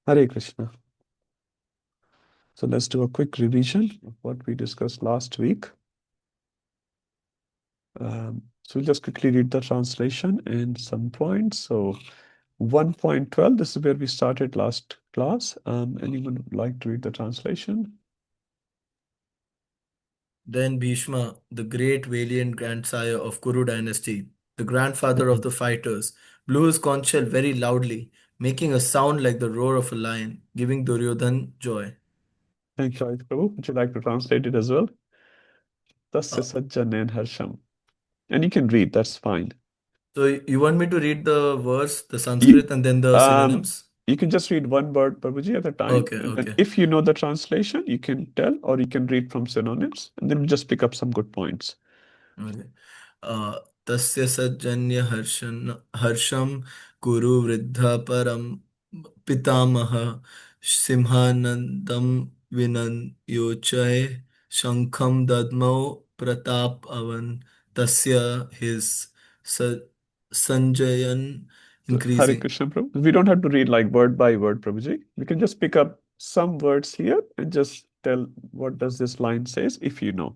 Hare Krishna. So let's do a quick revision of what we discussed last week. So we'll just quickly read the translation and some points. So 1.12, this is where we started last class. Anyone would like to read the translation? Then Bhishma, the great valiant grandsire of Kuru dynasty, the grandfather of the fighters, blew his conch shell very loudly, making a sound like the roar of a lion, giving Duryodhan joy. Thank you, Aditya Prabhu. Would you like to translate it as well? Tasya Uh, sajjanen harsham. And you can read, that's fine. so you want me to read the verse, the You, Sanskrit, and then the um, synonyms? you can just read one word, Prabhuji, at a time. Okay, And then okay. if you know the translation, you can tell, or you can read from synonyms, and then just pick up some good points. Okay. तस्य सज्जन्य हर्षं कुरु वृद्ध परं पितामह सिंहानन्दं विनयोचय शङ्खं दद्मौ प्रतापवन् तस्य his Sanjayan So, Hare increasing. Krishna, Prabhu. We don't have to read like word by word, Prabhuji. We can just pick up some words here and just tell what does this line says if you know.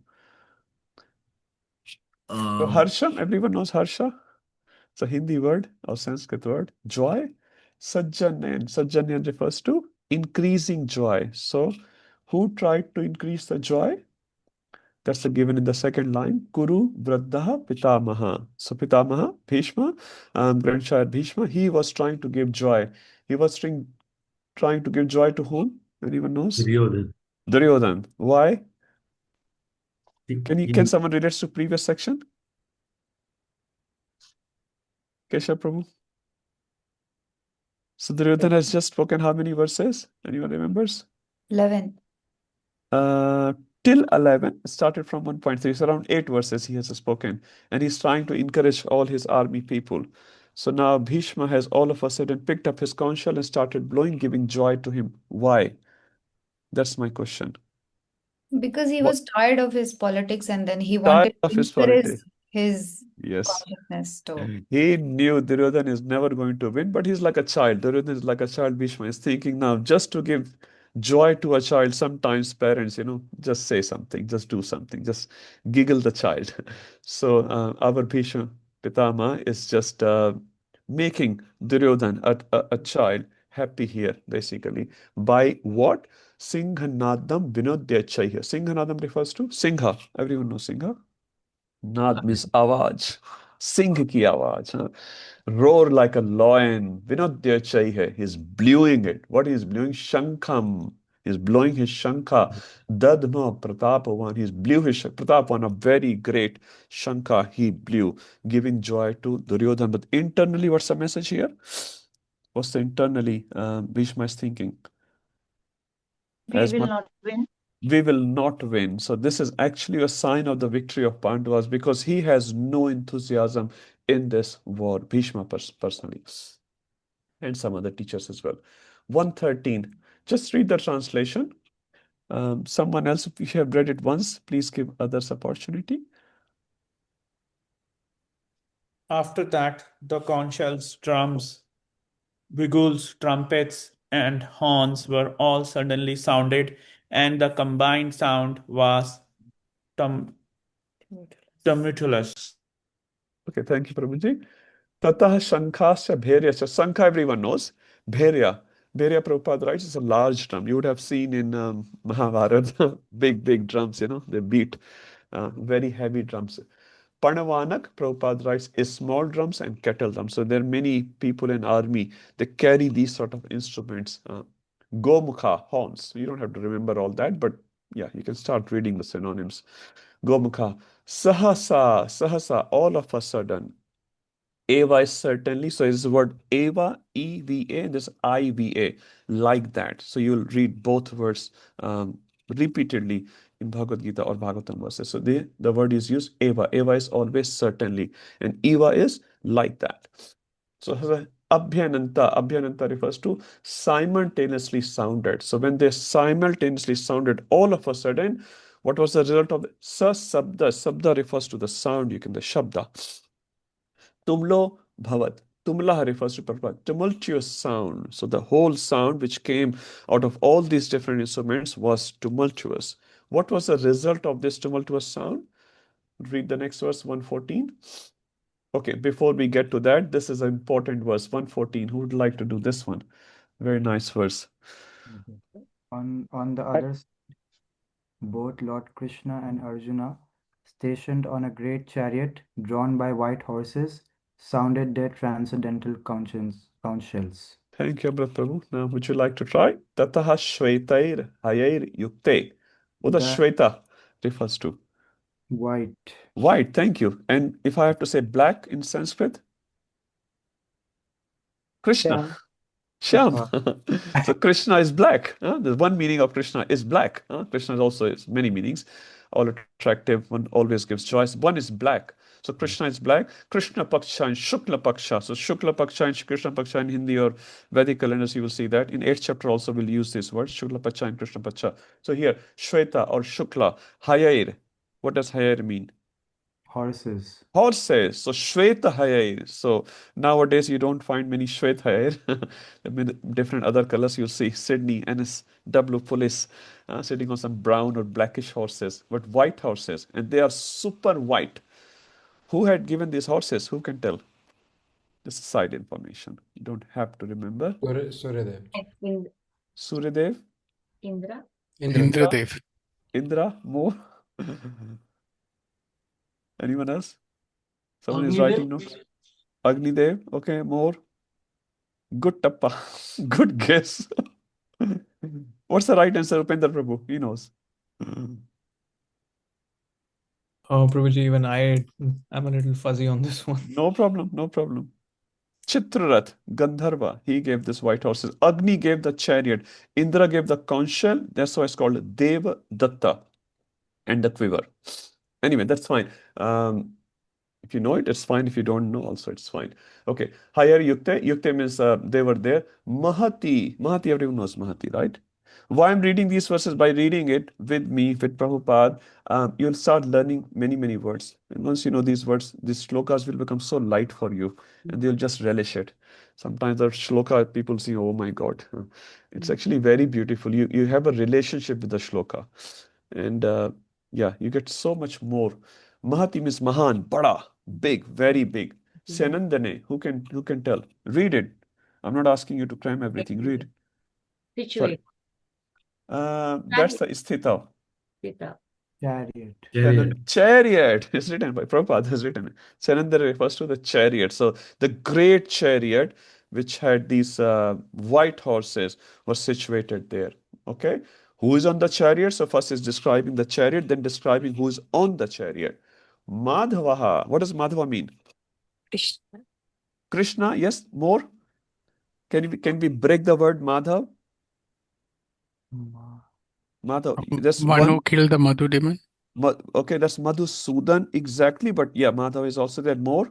So, Um, Harsham, everyone knows Harsha. It's a Hindi word or Sanskrit word. Joy. Sajjanen. Sajjanen refers to increasing joy. So, who tried to increase the joy? That's given in the second line. Kuru Vraddaha Pitamaha. So Pitamaha, Bhishma, grandchild Bhishma, he was trying to give joy. He was trying to give joy to whom? Anyone knows? Duryodhan. Duryodhan. Why? Can In someone relate to previous section? Keshav Prabhu. So Duryodhan has just spoken how many verses? Anyone remembers? 11. Uh, till 11, started from 1.3, so around 8 verses he has spoken, and he's trying to encourage all his army people. So now Bhishma has all of a sudden picked up his conch shell and started blowing, giving joy to him. Why? That's my question. Because he What was tired of his politics and then he tired wanted of to his encourage politics? his Yes. consciousness to. He knew Duryodhan is never going to win, but he's like a child. Duryodhan is like a child. Bhishma is thinking now just to give joy to a child. Sometimes parents, just say something, just do something, just giggle the child. So our Bhishma Pitama is just making Duryodhan, a child, happy here, basically. By what? Singhanadam Vinodyachaya. Singhanadam refers to Singha. Everyone knows Singha. नाद means आवाज सिंह की आवाज हाँ roar like a lion vinodya chaihe he's blowing it what he's blowing shankham he's blowing his shankha dadma pratapavan he's blew his pratapavan a very great shankha he blew giving joy to Duryodhan but internally what's the message here what's the internally Bhishma is thinking We as will much not win. we will not win. So this is actually a sign of the victory of Pandavas because he has no enthusiasm in this war, Bhishma personally, and some other teachers as well. 113. Just read the translation. Someone else, if you have read it once, please give others opportunity. After that, the conch shells, drums, bugles, trumpets, and horns were all suddenly sounded, and the combined sound was tum- tumultuous. Okay, thank you, Prabhuji. Tatah Shankasya Bhairya. Shankha, everyone knows. Bhairya. Bhairya Prabhupada writes is a large drum. You would have seen in Mahabharata, big drums, they beat very heavy drums. Parnavanak, Prabhupada writes, is small drums and kettle drums. So there are many people in army, they carry these sort of instruments. Gomukha, horns. You don't have to remember all that, but yeah, you can start reading the synonyms. Gomukha, Sahasa, all of a sudden. Eva is certainly, so it's the word Eva, E-V-A, and this I-V-A, like that. So you'll read both words repeatedly in Bhagavad Gita or Bhagavatam verses. So the word is used Eva. Eva is always certainly, and Eva is like that. So Abhyananta refers to simultaneously sounded. So when they simultaneously sounded all of a sudden, what was the result of it? Sabda refers to the sound, the Shabda. Tumlo bhavat. Tumlaha refers to Prabhupada, tumultuous sound. So the whole sound which came out of all these different instruments was tumultuous. What was the result of this tumultuous sound? Read the next verse, 114. Okay, before we get to that, this is an important verse, 114. Who would like to do this one? Very nice verse. On the other side, both Lord Krishna and Arjuna, stationed on a great chariot drawn by white horses, sounded their transcendental counsels. Thank you, Brother Prabhu. Now, would you like to try? Tataha shvetair hayair yukte. What does That shveta refers to? white. White, thank you. And if I have to say black in Sanskrit? Krishna. Shyam. Shyam. So Krishna is black. The one meaning of Krishna is black. Krishna is also has many meanings. All attractive, one always gives choice. One is black. So Krishna is black. Krishna Paksha and Shukla Paksha. So Shukla Paksha and Krishna Paksha in Hindi or Vedic calendars, you will see that. In 8th chapter also we'll use this word, Shukla Paksha and Krishna Paksha. So here, Shweta or Shukla, Hayair. What does Hayair mean? Horses. Horses. So Shweta Hayair. So nowadays you don't find many Shwet Hayair. Different other colors you'll see. Sydney, NSW police sitting on some brown or blackish horses, but white horses. And they are super white. Who had given these horses? Who can tell? This is side information. You don't have to remember. Suryadev. Suryadev? Indra. Indra. Indradev. Indra? More? Anyone else? Someone is writing notes? Agnidev? Okay, more? Good tappa. Good guess. What's the right answer, Upendra Prabhu? He knows. Oh, Prabhuji, even I'm a little fuzzy on this one. No problem, no problem. Chitrarath, Gandharva, he gave this white horses. Agni gave the chariot. Indra gave the conch shell. That's why it's called Deva Datta and the quiver. Anyway, that's fine. If you know it, it's fine. If you don't know, also it's fine. Okay. Higher Yukte. Yukte means they were there. Mahati. Mahati, everyone knows Mahati, right? Why I'm reading these verses? By reading it with me, with Prabhupada, you'll start learning many, many words. And once you know these words, these shlokas will become so light for you and they'll just relish it. Sometimes the shloka, people say, oh my God. It's actually very beautiful. You have a relationship with the shloka. And yeah, you get so much more. Mahati means Mahan, Bada, big, very big. Senandane, who can tell? Read it. I'm not asking you to cram everything. Read. Sorry. That's the Sthita. Chariot. Chariot is written by Prabhupada, is written. Senandana refers to the chariot. So the great chariot, which had these white horses, was situated there. Okay. Who is on the chariot? So first is describing the chariot, then describing who is on the chariot. Madhavaha. What does Madhava mean? Krishna. Yes. More. Can we break the word Madhav? Madhav. There's One one. who killed the Madhu demon. Okay, that's Madhusudan exactly, but yeah, Madhav is also there. More.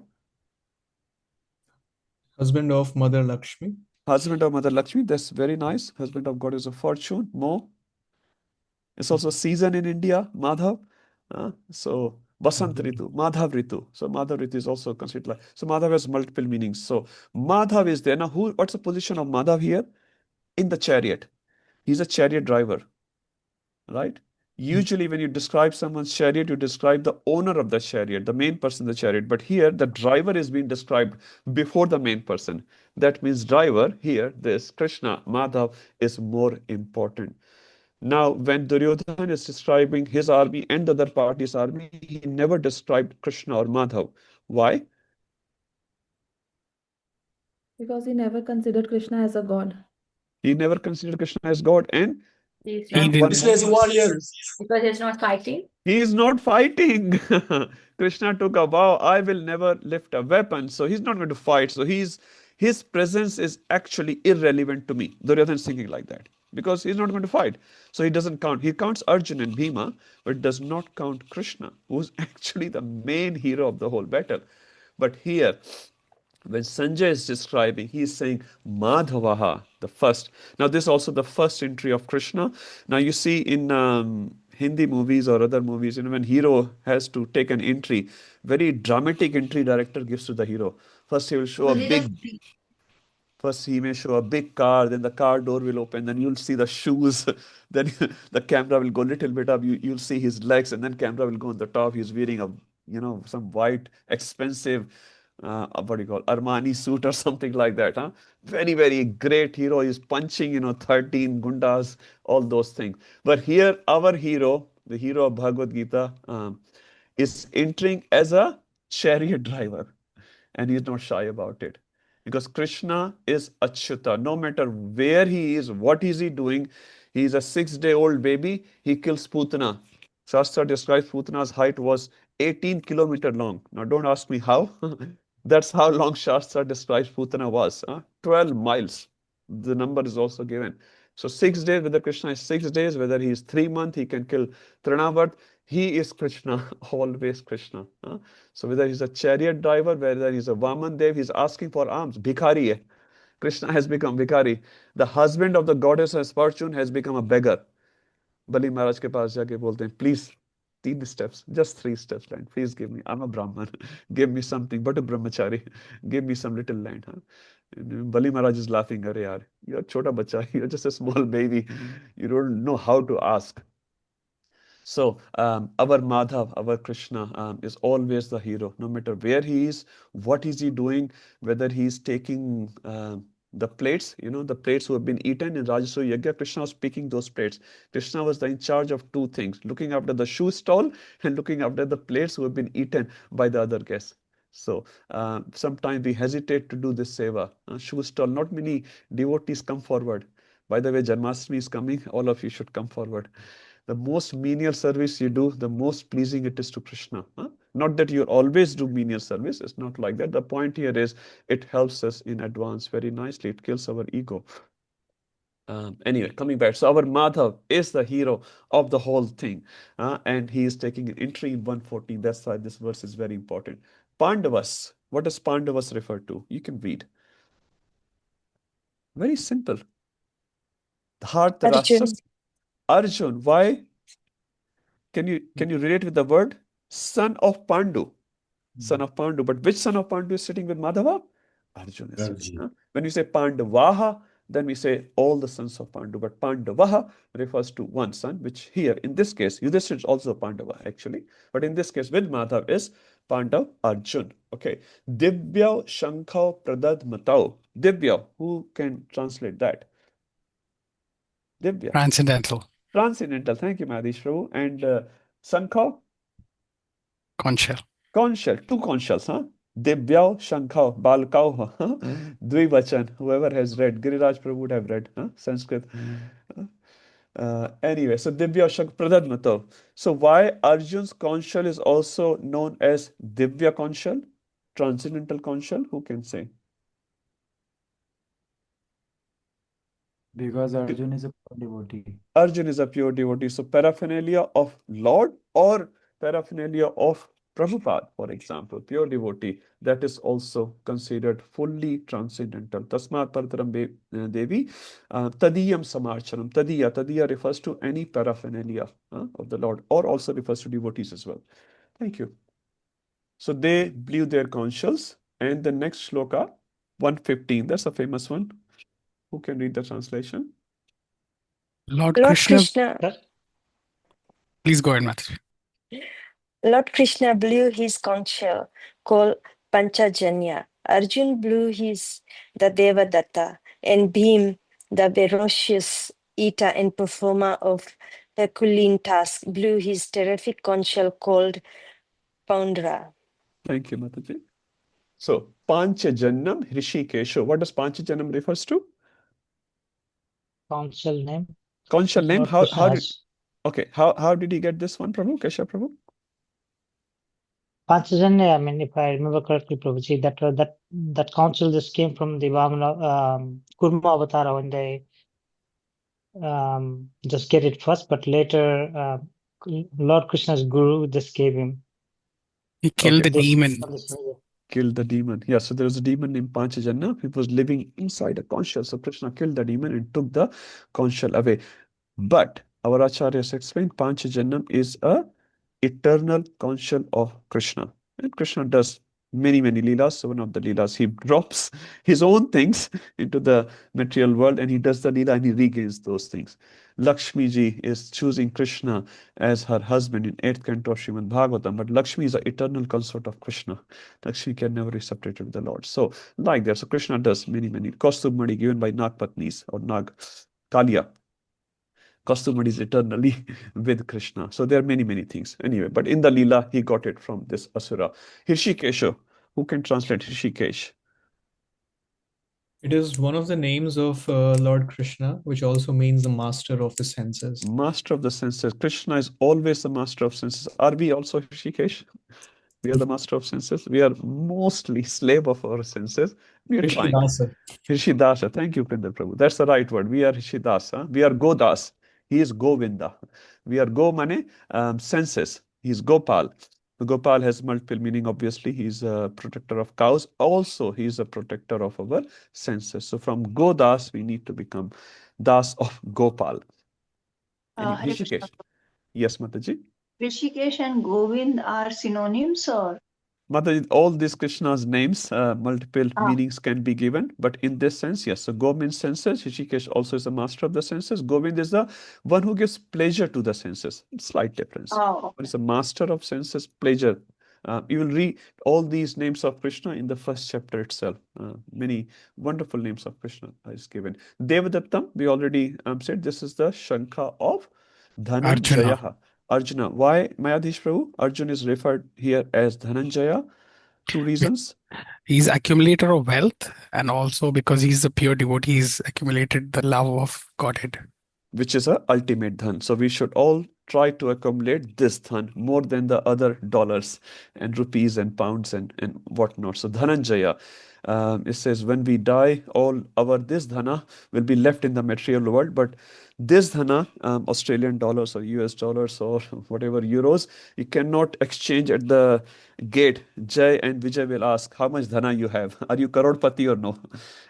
Husband of Mother Lakshmi. Husband of Mother Lakshmi. That's very nice. Husband of Goddess of Fortune. More. It's also season in India. Madhav. So Basant Ritu, Madhav Ritu. So Madhav Ritu is also considered like. So Madhav has multiple meanings. So Madhav is there. Now, what's the position of Madhav here? In the chariot. He's a chariot driver. Right? Usually, when you describe someone's chariot, you describe the owner of the chariot, the main person in the chariot. But here, the driver is being described before the main person. That means driver, here, this Krishna, Madhav, is more important. Now, when Duryodhana is describing his army and the other party's army, he never described Krishna or Madhav. Why? Because he never considered Krishna as a god. He never considered Krishna as God, and He didn't. Useless warrior. Because he's not fighting. he is not fighting. Krishna took a vow, I will never lift a weapon. So he's not going to fight. So his presence is actually irrelevant to me. Duryodhana is thinking like that. Because he's not going to fight. So he doesn't count. He counts Arjuna and Bhima, but does not count Krishna, who's actually the main hero of the whole battle. But here, when Sanjay is describing, he is saying Madhavaha, the first. Now, this is also the first entry of Krishna. Now, you see in Hindi movies or other movies, when hero has to take an entry, very dramatic entry director gives to the hero. First, he will show a big. First, he may show a big car, then the car door will open, then you'll see the shoes, then the camera will go a little bit up, you'll see his legs, and then camera will go on the top. He's wearing a, some white, expensive, what do you call, Armani suit or something like that, huh? Very, very great hero. He's punching, 13 gundas, all those things. But here, our hero, the hero of Bhagavad Gita, is entering as a chariot driver, and he's not shy about it. Because Krishna is Achyuta. No matter where he is, what is he doing, he is a 6-day-old baby, he kills Putana. Shastra describes Putana's height was 18 kilometers long. Now don't ask me how. That's how long Shastra describes Putana was. 12 miles. The number is also given. So 6 days, whether Krishna is 6 days, whether he is 3 months, he can kill Trinavat. He is Krishna, always Krishna. So whether he's a chariot driver, whether he's a Vaman Dev, he's asking for alms. Bhikhari hai. Krishna has become Bhikhari. The husband of the goddess of fortune has become a beggar. Bali Maharaj ke paas jaake bolte hain, please, 3 steps, just 3 steps land. Please give me. I'm a Brahman. Give me something, but a brahmachari. Give me some little land. And Bali Maharaj is laughing. Arey yaar, you're a chota bacha. You're just a small baby. You don't know how to ask. So our Madhav, our Krishna is always the hero, no matter where he is, what is he doing, whether he is taking the plates, the plates who have been eaten in Rajasuya Yajna. Krishna was picking those plates. Krishna was in charge of 2 things, looking after the shoe stall and looking after the plates who have been eaten by the other guests. So sometimes we hesitate to do this seva. Shoe stall, not many devotees come forward. By the way, Janmashtami is coming. All of you should come forward. The most menial service you do, the most pleasing it is to Krishna. Not that you always do menial service. It's not like that. The point here is it helps us in advance very nicely. It kills our ego. Anyway, coming back. So our Madhav is the hero of the whole thing. And he is taking an entry in 114. That's why this verse is very important. Pandavas. What does Pandavas refer to? You can read. Very simple. Dhartarashtra. Arjun. Why? Can you relate with the word? Son of Pandu. Son of Pandu. But which son of Pandu is sitting with Madhava? Arjun is sitting. When we say Pandavaha, then we say all the sons of Pandu. But Pandavaha refers to one son, which here, in this case, Yudhishthira is also Pandava, actually. But in this case, with Madhav is Pandav Arjun. Okay. Divya Shankha Pradad Matau. Divya, who can translate that? Divya. Transcendental. Transcendental. Thank you, Mahadish Prabhu. And Sankha? Conch shell. Conch shell. 2 conch shells, huh? Divyao Shankha Balkao. Dvivachan. Whoever has read. Giriraj Prabhu would have read Sanskrit. Anyway, so Divya Shankha Pradadmato. So why Arjun's conch shell is also known as Divya conch shell? Transcendental conch shell? Who can say? Because Arjun is a pure devotee. Arjun is a pure devotee. So paraphernalia of Lord or paraphernalia of Prabhupada, for example, pure devotee, that is also considered fully transcendental. Tasmat Parataram Devi Tadiyam Samarchanam. Tadiya refers to any paraphernalia of the Lord, or also refers to devotees as well. Thank you. So they blew their conch shells, and the next shloka, 115, that's a famous one. Who can read the translation? Lord Lord Krishna, Krishna, please go ahead, Matthew. Lord Krishna blew his conch shell called Panchajanya. Arjun blew the Devadatta, and Bhim, the ferocious eater and performer of Herculean tasks, blew his terrific conch shell called Poundra. Thank you, Mataji. So, Panchajannam Hrishikesho. What does Panchajannam refers to? Council name. Council name. Lord How Krishna did has okay? How did he get this one, Prabhu? Kesha Prabhu? Panchajanya. I mean, if I remember correctly, Prabhuji, that council just came from the Vamana Kurma Avatara when they just get it first, but later Lord Krishna's guru just gave him He killed Okay. the demon. Killed the demon. Yeah, so there was a demon named Panchajanna. He was living inside a conch shell. So Krishna killed the demon and took the conch shell away. But our acharyas explained Panchajannam is a eternal conch shell of Krishna. And Krishna does many leelas. So one of the leelas, he drops his own things into the material world and he does the leela and he regains those things. Lakshmi ji is choosing Krishna as her husband in 8th canto of Srimad Bhagavatam, but Lakshmi is the eternal consort of Krishna. Lakshmi can never be separated with the Lord. So like that, so Krishna does many Kastubmadi given by Nagpatnis or Nag Kalia. Kastubmadi is eternally with Krishna. So there are many things. Anyway, but in the Leela, he got it from this Asura. Hirshikesha. Who can translate Hirshikesh? It is one of the names of Lord Krishna, which also means the master of the senses. Master of the senses. Krishna is always the master of senses. Are we also Hirshikesh? We are the master of senses. We are mostly slave of our senses. We are trying. Rishidasa. Rishidasa. Thank you, Pinder Prabhu. That's the right word. We are Rishidasa. We are Godas. He is Govinda. We are Go mane senses. He is Gopal. Gopal has multiple meaning. Obviously, he is a protector of cows. Also, he is a protector of our senses. So from Godas, we need to become Das of Gopal. Anyway, Hare Krishna. Rishikesh. Yes, Mataji. Rishikesh and Govind are synonyms, or? Mataji, all these Krishna's names, multiple meanings can be given, but in this sense, yes. So Go means senses. Rishikesh also is the master of the senses. Govind is the one who gives pleasure to the senses. Slight difference. Oh, One is a master of senses, pleasure. You will read all these names of Krishna in the first chapter itself. Many wonderful names of Krishna is given. Devadattam, we already said this is the Shankha of Dhananjaya. Arjuna. Why, Mayadhish Prabhu? Arjuna is referred here as Dhananjaya. Two reasons. He's accumulator of wealth, and also because he's a pure devotee, he's accumulated the love of Godhead. Which is a ultimate dhan. So we should all try to accumulate this dhan more than the other dollars and rupees and pounds and whatnot. So Dhananjaya, it says when we die, all our this dhana will be left in the material world, but this dhana, Australian dollars or US dollars or whatever euros, you cannot exchange at the gate. Jay and Vijay will ask, how much dhana you have? Are you karodpati or no?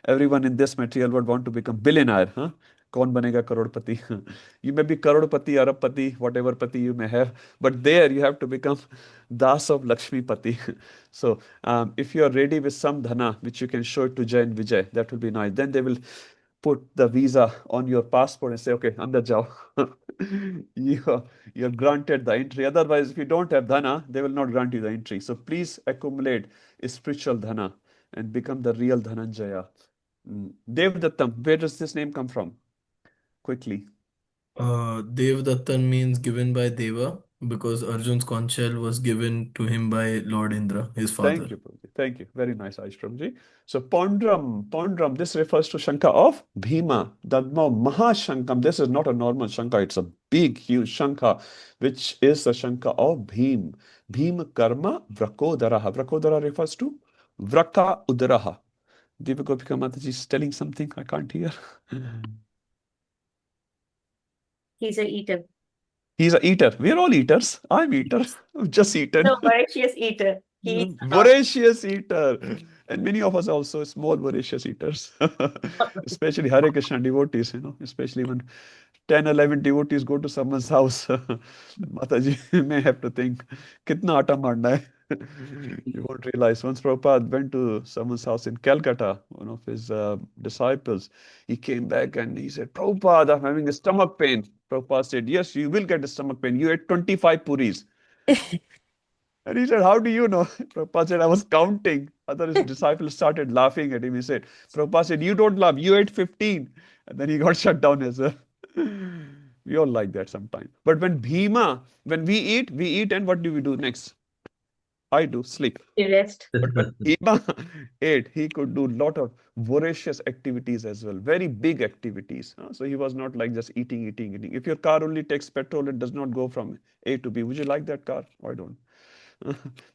Everyone in this material world want to become billionaire, huh? कौन बनेगा करोड़पति? You may be करोड़पति, अरबपति, whatever pati you may have, but there you have to become das of Lakshmi Pati. So if you are ready with some dhana which you can show it to Jay and Vijay, that will be nice. Then they will put the visa on your passport and say, okay, andar jao. You're granted the entry. Otherwise, if you don't have dhana, they will not grant you the entry. So please accumulate spiritual dhana and become the real Dhananjaya. Devdattam, where does this name come from? Quickly. Devdattan means given by Deva because Arjun's conch shell was given to him by Lord Indra, his father. Thank you, Prabhuji. Thank you. Very nice, Aish Prabhuji. So Pondram, this refers to Shankha of Bhima. The Mahashankam, this is not a normal Shankha, it's a big, huge Shankha, which is the Shankha of Bhim. Bhim Karma Vrakodaraha. Vrakodara refers to Vraka Udaraha. Devagopika Mataji is telling something I can't hear. He's a eater. He's an eater. We're all eaters. I'm eater. I've just eaten. No, voracious eater. He eats a lot. Voracious eater. And many of us also small voracious eaters. Especially Hare Krishna devotees, especially when 10, 11 devotees go to someone's house. Mataji may have to think, kitna atta marna hai? You won't realize. Once Prabhupada went to someone's house in Calcutta, one of his disciples, he came back and he said, Prabhupada, I'm having a stomach pain. Prabhupada said, yes, you will get a stomach pain. You ate 25 puris. And he said, how do you know? Prabhupada said, I was counting. Other disciples started laughing at him. He said, Prabhupada said, you don't laugh. You ate 15. And then he got shut down as well. We all like that sometimes. But when we eat, and what do we do next? I do sleep. He rest. But when Bhima ate, he could do a lot of voracious activities as well, very big activities. So he was not like just eating. If your car only takes petrol, it does not go from A to B. Would you like that car? Why don't?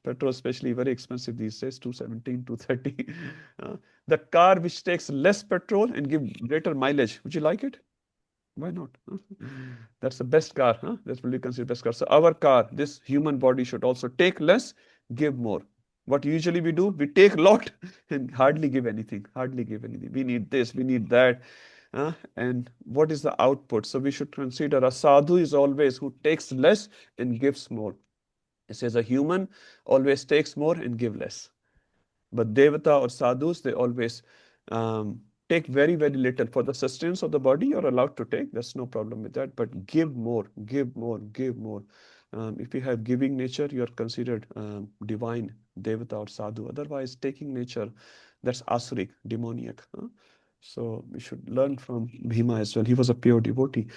Petrol especially very expensive these days, 217, 230. The car which takes less petrol and give greater mileage, would you like it? Why not? That's the best car. That's what we consider best car. So our car, this human body should also take less, give more. What usually we do, we take a lot and hardly give anything. We need this, we need that. And what is the output? So we should consider a sadhu is always who takes less and gives more. It says a human always takes more and give less. But Devata or sadhus, they always take very, very little. For the sustenance of the body, you're allowed to take. There's no problem with that. But give more, give more, give more. If you have giving nature, you're considered divine Devata or sadhu. Otherwise, taking nature, that's asuric, demoniac. So we should learn from Bhima as well. He was a pure devotee.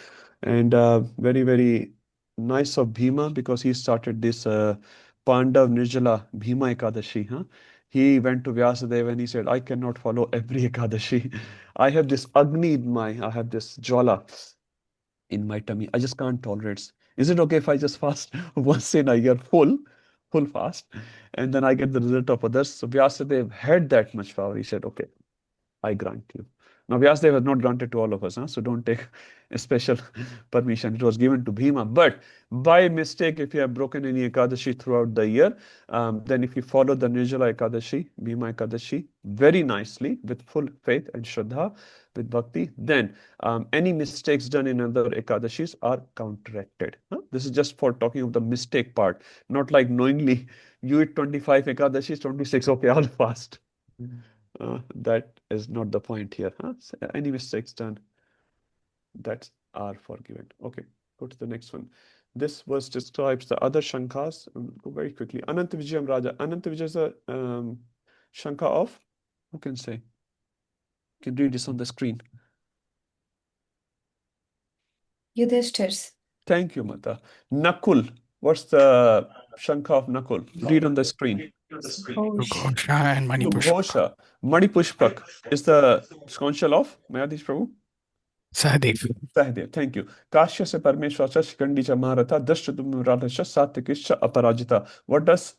And very, very nice of Bhima, because he started this Pandav Nirjala Bhima Ekadashi. He went to Vyasadeva and he said, I cannot follow every Ekadashi. I have this Agni in I have this Jwala in my tummy. I just can't tolerate. Is it okay if I just fast once in a year, full fast, and then I get the result of others? So Vyasadeva had that much power. He said, okay, I grant you. Now, Vyasadeva was not granted to all of us, so don't take a special permission. It was given to Bhima. But by mistake, if you have broken any Ekadashi throughout the year, then if you follow the Nirjala Ekadashi, Bhima Ekadashi, very nicely, with full faith and Shraddha, with Bhakti, then any mistakes done in other Ekadashis are counteracted. This is just for talking of the mistake part, not like knowingly you eat 25 Ekadashis, 26, okay, I'll fast. That is not the point here. So any mistakes done, that are forgiven. Okay, go to the next one. This verse describes the other Shankas. Go very quickly. Ananta Vijayam Raja. Ananta Vijay is a Shanka of, who can say? You can read this on the screen. Yudhishthir's. Thank you, Mata. Nakul. What's the Shanka of Nakul? Read on the screen. Ghosha and Manipushpa. Ghosha. Manipushpak is the conchal of Mayadish Prabhu. Sahadev. Sahadev, thank you. Kashya se Parmeshwara Shikandi cha Maharatha Dashtratum Radhasha Satyakis cha Aparajita. What does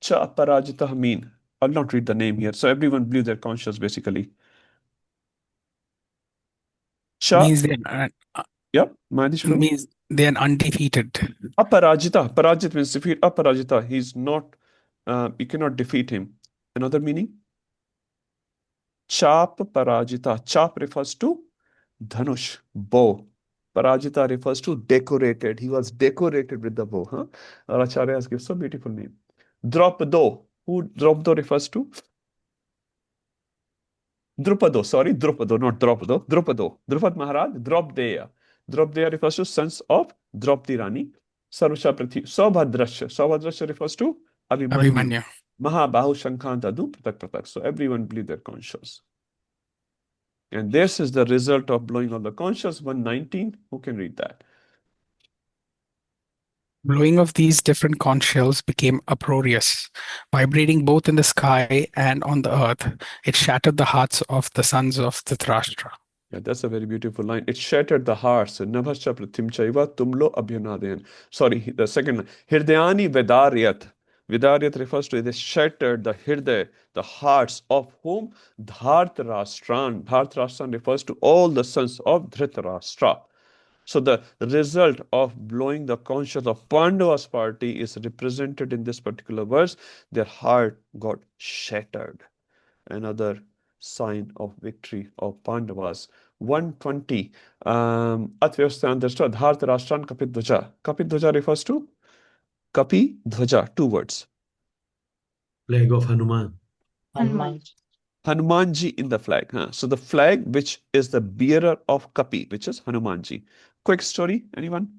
cha Aparajita mean? I'll not read the name here. So everyone blew their conscience basically. Cha. Means Yep, Mayadish Prabhu. Means they are undefeated. Aparajita. Parajit means defeat. Aparajita. He's not, you cannot defeat him. Another meaning? Chap Parajita. Chap refers to Dhanush, bow. Parajita refers to decorated. He was decorated with the bow. Our Acharya has given so beautiful name. Draupado. Who Draupado refers to? Drupado, sorry, Drupado, not Draupado. Drupado. Drupad Maharaj, Draupdeya. Draupdeya refers to sons of Draupadi Rani. Sarvasha Prathi. Saubhadrasha. Saubhadrasha refers to Abhimanyu. Mahabahu Shankantadu Pratak Pratak. So everyone believe their conscience. And this is the result of blowing of the conscience. 119. Who can read that? Blowing of these different conch shells became uproarious, vibrating both in the sky and on the earth. It shattered the hearts of the sons of Dhritarashtra. Yeah, that's a very beautiful line. It shattered the hearts. Nabhascha pratim chaiva tumlo abhyunadayan. Sorry, the second line. Hirdayani vedaryat. Vedaryat refers to, they shattered the hirday, the hearts of whom? Dhartarashtran. Dhartarashtran refers to all the sons of Dhritarashtra. So the result of blowing the conscience of Pandava's party is represented in this particular verse. Their heart got shattered. Another sign of victory of Pandavas. 120. Atvyastayan Drashta Dhartarashtran Kapidhvaja. Kapidhvaja refers to Kapi Dhvaja, 2 words. Flag of Hanuman. Hanumanji in the flag. So the flag which is the bearer of Kapi, which is Hanumanji. Quick story, anyone?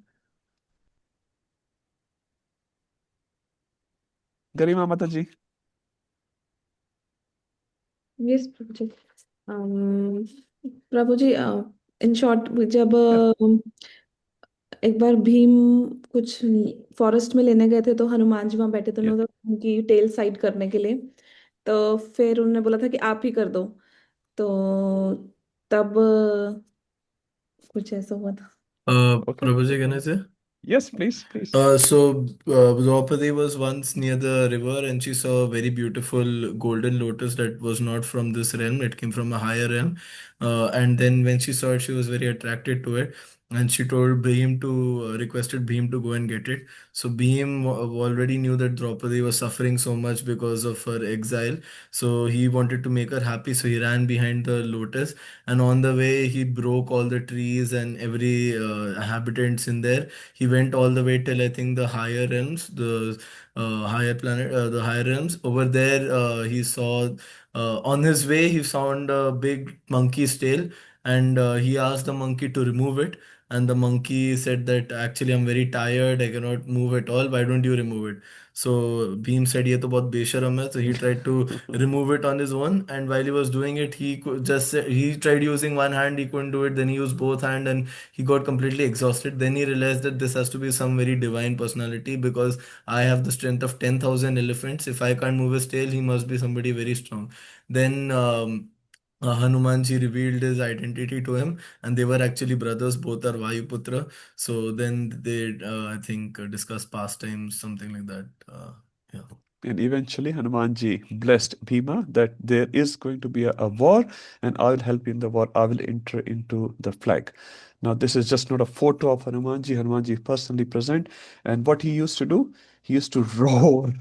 Garima Mataji. Yes, Prabhuji. Prabhuji in short जब एक बार भीम कुछ forest में लेने गए थे तो हनुमान जी वहां बैठे थे उन्होंने उनकी टेल साइड करने के लिए तो फिर उन्होंने बोला था कि आप ही कर दो तो तब कुछ ऐसा हुआ था Prabhuji, can I say? Yes, please. So Draupadi was once near the river and she saw a very beautiful golden lotus that was not from this realm, it came from a higher realm. And then when she saw it, she was very attracted to it. and she told Bhim to requested Bhim to go and get it. So Bhim already knew that Draupadi was suffering so much because of her exile. So he wanted to make her happy. So he ran behind the lotus, and on the way he broke all the trees and every inhabitants in there. He went all the way till I think the higher realms, the higher planet, the higher realms. Over there, he saw. On his way, he found a big monkey's tail, and he asked the monkey to remove it, and the monkey said that actually I'm very tired, I cannot move at all, why don't you remove it? So Bhim said ye to bahut besharam hai, so he tried to remove it on his own, and while he was doing it, he tried using one hand, he couldn't do it, then he used both hand, and he got completely exhausted. Then he realized that this has to be some very divine personality, because I have the strength of 10,000 elephants. If I can't move his tail, he must be somebody very strong. Then Hanumanji revealed his identity to him, and they were actually brothers. Both are Vayuputra. So then they, I think, discussed pastimes, something like that. Yeah. And eventually Hanumanji blessed Bhima that there is going to be a war, and I will help you in the war. I will enter into the flag. Now, this is just not a photo of Hanumanji. Hanumanji is personally present. And what he used to do, he used to roar.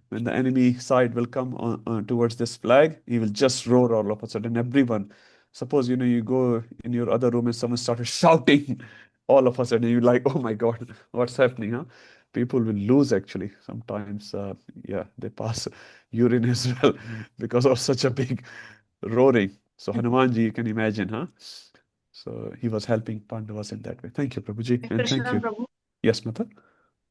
When the enemy side will come towards this flag, he will just roar all of a sudden. Everyone, suppose, you go in your other room and someone started shouting, all of a sudden you're like, oh my God, what's happening, huh? People will lose actually. Sometimes, yeah, they pass urine as well because of such a big roaring. So Hanumanji, you can imagine, huh? So he was helping Pandavas in that way. Thank you, Prabhuji, and thank Krishna you. Prabhu. Yes, Mata.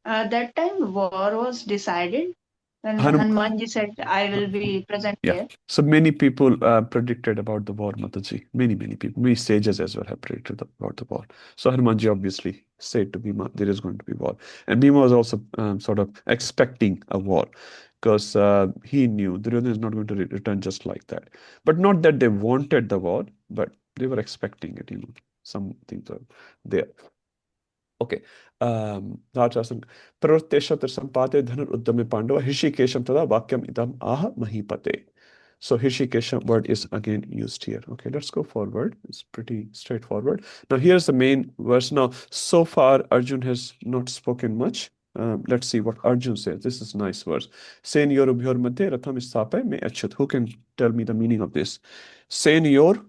That time war was decided when Hanum Hanumanji said, I will be present Yeah. there. So many people predicted about the war, Mataji. Many people, many sages as well have predicted about the war. So Hanumanji obviously said to Bhima, there is going to be war. And Bhima was also sort of expecting a war because he knew Duryodhana is not going to return just like that. But not that they wanted the war, but they were expecting it, some things are there. Okay. Rajasan. Pratyesha sampate dhanar uddame pandava Hishikesham tada vakyam idam aha mahipate. So Hishikesha word is again used here. Okay, let's go forward. It's pretty straightforward. Now here's the main verse. Now, so far Arjun has not spoken much. Let's see what Arjun says. This is a nice verse. Senyor ubhyor madhye ratham isthape me achyut. Who can tell me the meaning of this? Senyor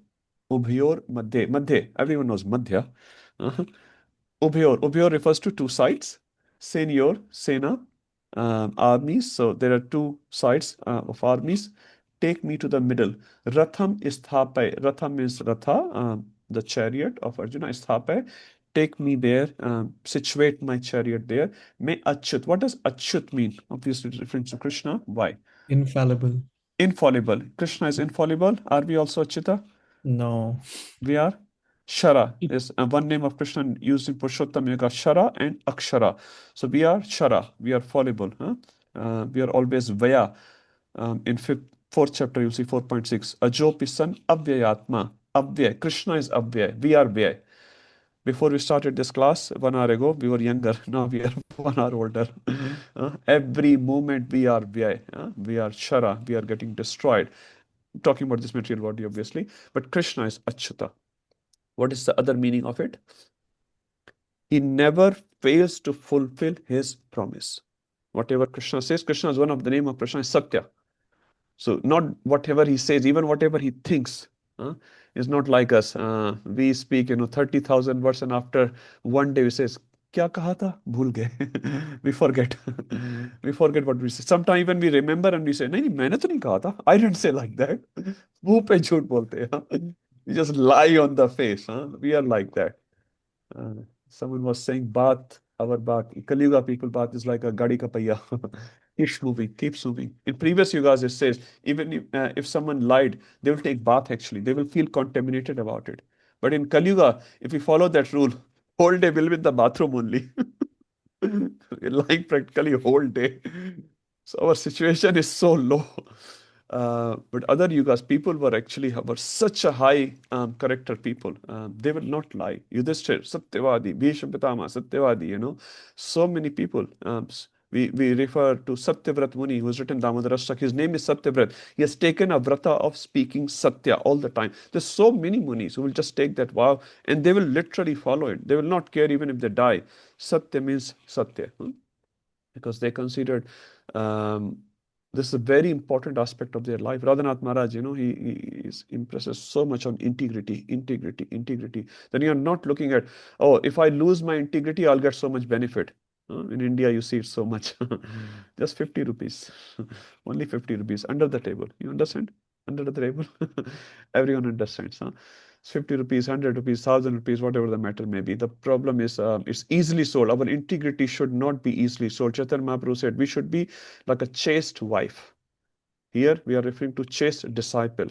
ubhyor madhye. Madhye. Everyone knows madhya. Uh-huh. Ubhyor refers to two sides. Senior, Sena, armies. So there are two sides of armies. Take me to the middle. Ratham isthapai. Ratham is Ratha, the chariot of Arjuna. Isthapai. Take me there. Situate my chariot there. Me Achyut. What does Achyut mean? Obviously, it's referring to Krishna. Why? Infallible. Infallible. Krishna is infallible. Are we also Achyuta? No. We are. Shara is one name of Krishna used in Purushottam Yoga, Shara and Akshara. So we are Shara, we are fallible. Huh? We are always Vaya. In fourth chapter, you'll see 4.6. Ajopi san Avyayatma. Avyay. Krishna is Avyay. We are Vyay. Before we started this class, 1 hour ago, we were younger. Now we are 1 hour older. Every moment we are Vyay. We are Shara. We are getting destroyed. Talking about this material body, obviously. But Krishna is Achyuta. What is the other meaning of it? He never fails to fulfill his promise. Whatever Krishna says, Krishna is one of the name of Krishna is Satya. So not whatever he says, even whatever he thinks, is not like us. We speak, 30,000 words, and after one day we say, "Kya kaha tha? Bhul gaye." We forget. We forget what we say. Sometimes even we remember and we say, "नहीं नहीं मैंने तो नहीं कहा था. I didn't say like that." मुंह पे झूठ बोलते हैं. We just lie on the face. We are like that. Someone was saying bath, our bath. Kali Yuga people, bath is like a gadi ka paiya. Keeps moving, keeps moving. In previous yugas, it says even if someone lied, they will take bath actually. They will feel contaminated about it. But in Kali Yuga, if we follow that rule, whole day will be in the bathroom only. Lying practically whole day. So our situation is so low. But other yugas, people were such a high character people. They will not lie. Yudhishthir, Satyavadi, Bhishma Pitama, Satyavadi, so many people. We refer to Satyavrat Muni, who has written Damodarashtak. His name is Satyavrat. He has taken a vrata of speaking Satya all the time. There's so many Munis who will just take that vow and they will literally follow it. They will not care even if they die. Satya means Satya. Because they considered um, this is a very important aspect of their life. Radhanath Maharaj, he impresses so much on integrity, integrity, integrity. Then you're not looking at, oh, if I lose my integrity, I'll get so much benefit. In India, you see it so much. Just 50 rupees. Only 50 rupees under the table. You understand? Under the table. Everyone understands. 50 rupees, 100 rupees, 1,000 rupees, whatever the matter may be. The problem is it's easily sold. Our integrity should not be easily sold. Chaitanya Mahaprabhu said we should be like a chaste wife. Here we are referring to chaste disciple.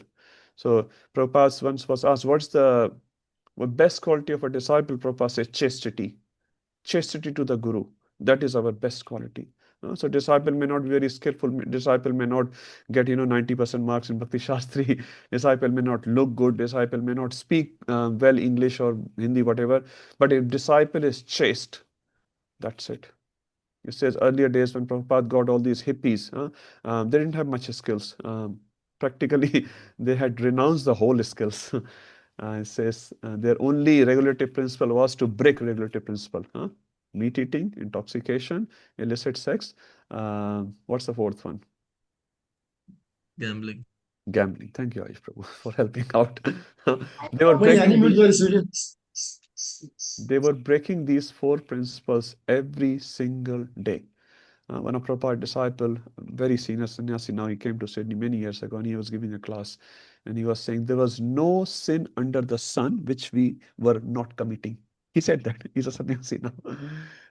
So Prabhupada once was asked, what's the best quality of a disciple? Prabhupada said chastity. Chastity to the Guru. That is our best quality. So disciple may not be very skillful. Disciple may not get 90% marks in Bhakti Shastri. Disciple may not look good. Disciple may not speak well English or Hindi, whatever. But if disciple is chaste, that's it. It says earlier days when Prabhupada got all these hippies, they didn't have much skills. Practically, they had renounced the whole skills. It says their only regulative principle was to break regulative principle. Meat eating, intoxication, illicit sex. What's the fourth one? Gambling. Gambling. Thank you, Ayush Prabhu, for helping out. They were My breaking animals these, were serious. they were breaking these four principles every single day. One of Prabhupada's disciple, very senior sannyasi, now he came to Sydney many years ago and he was giving a class and he was saying there was no sin under the sun which we were not committing. He said that. He's a sannyasi now.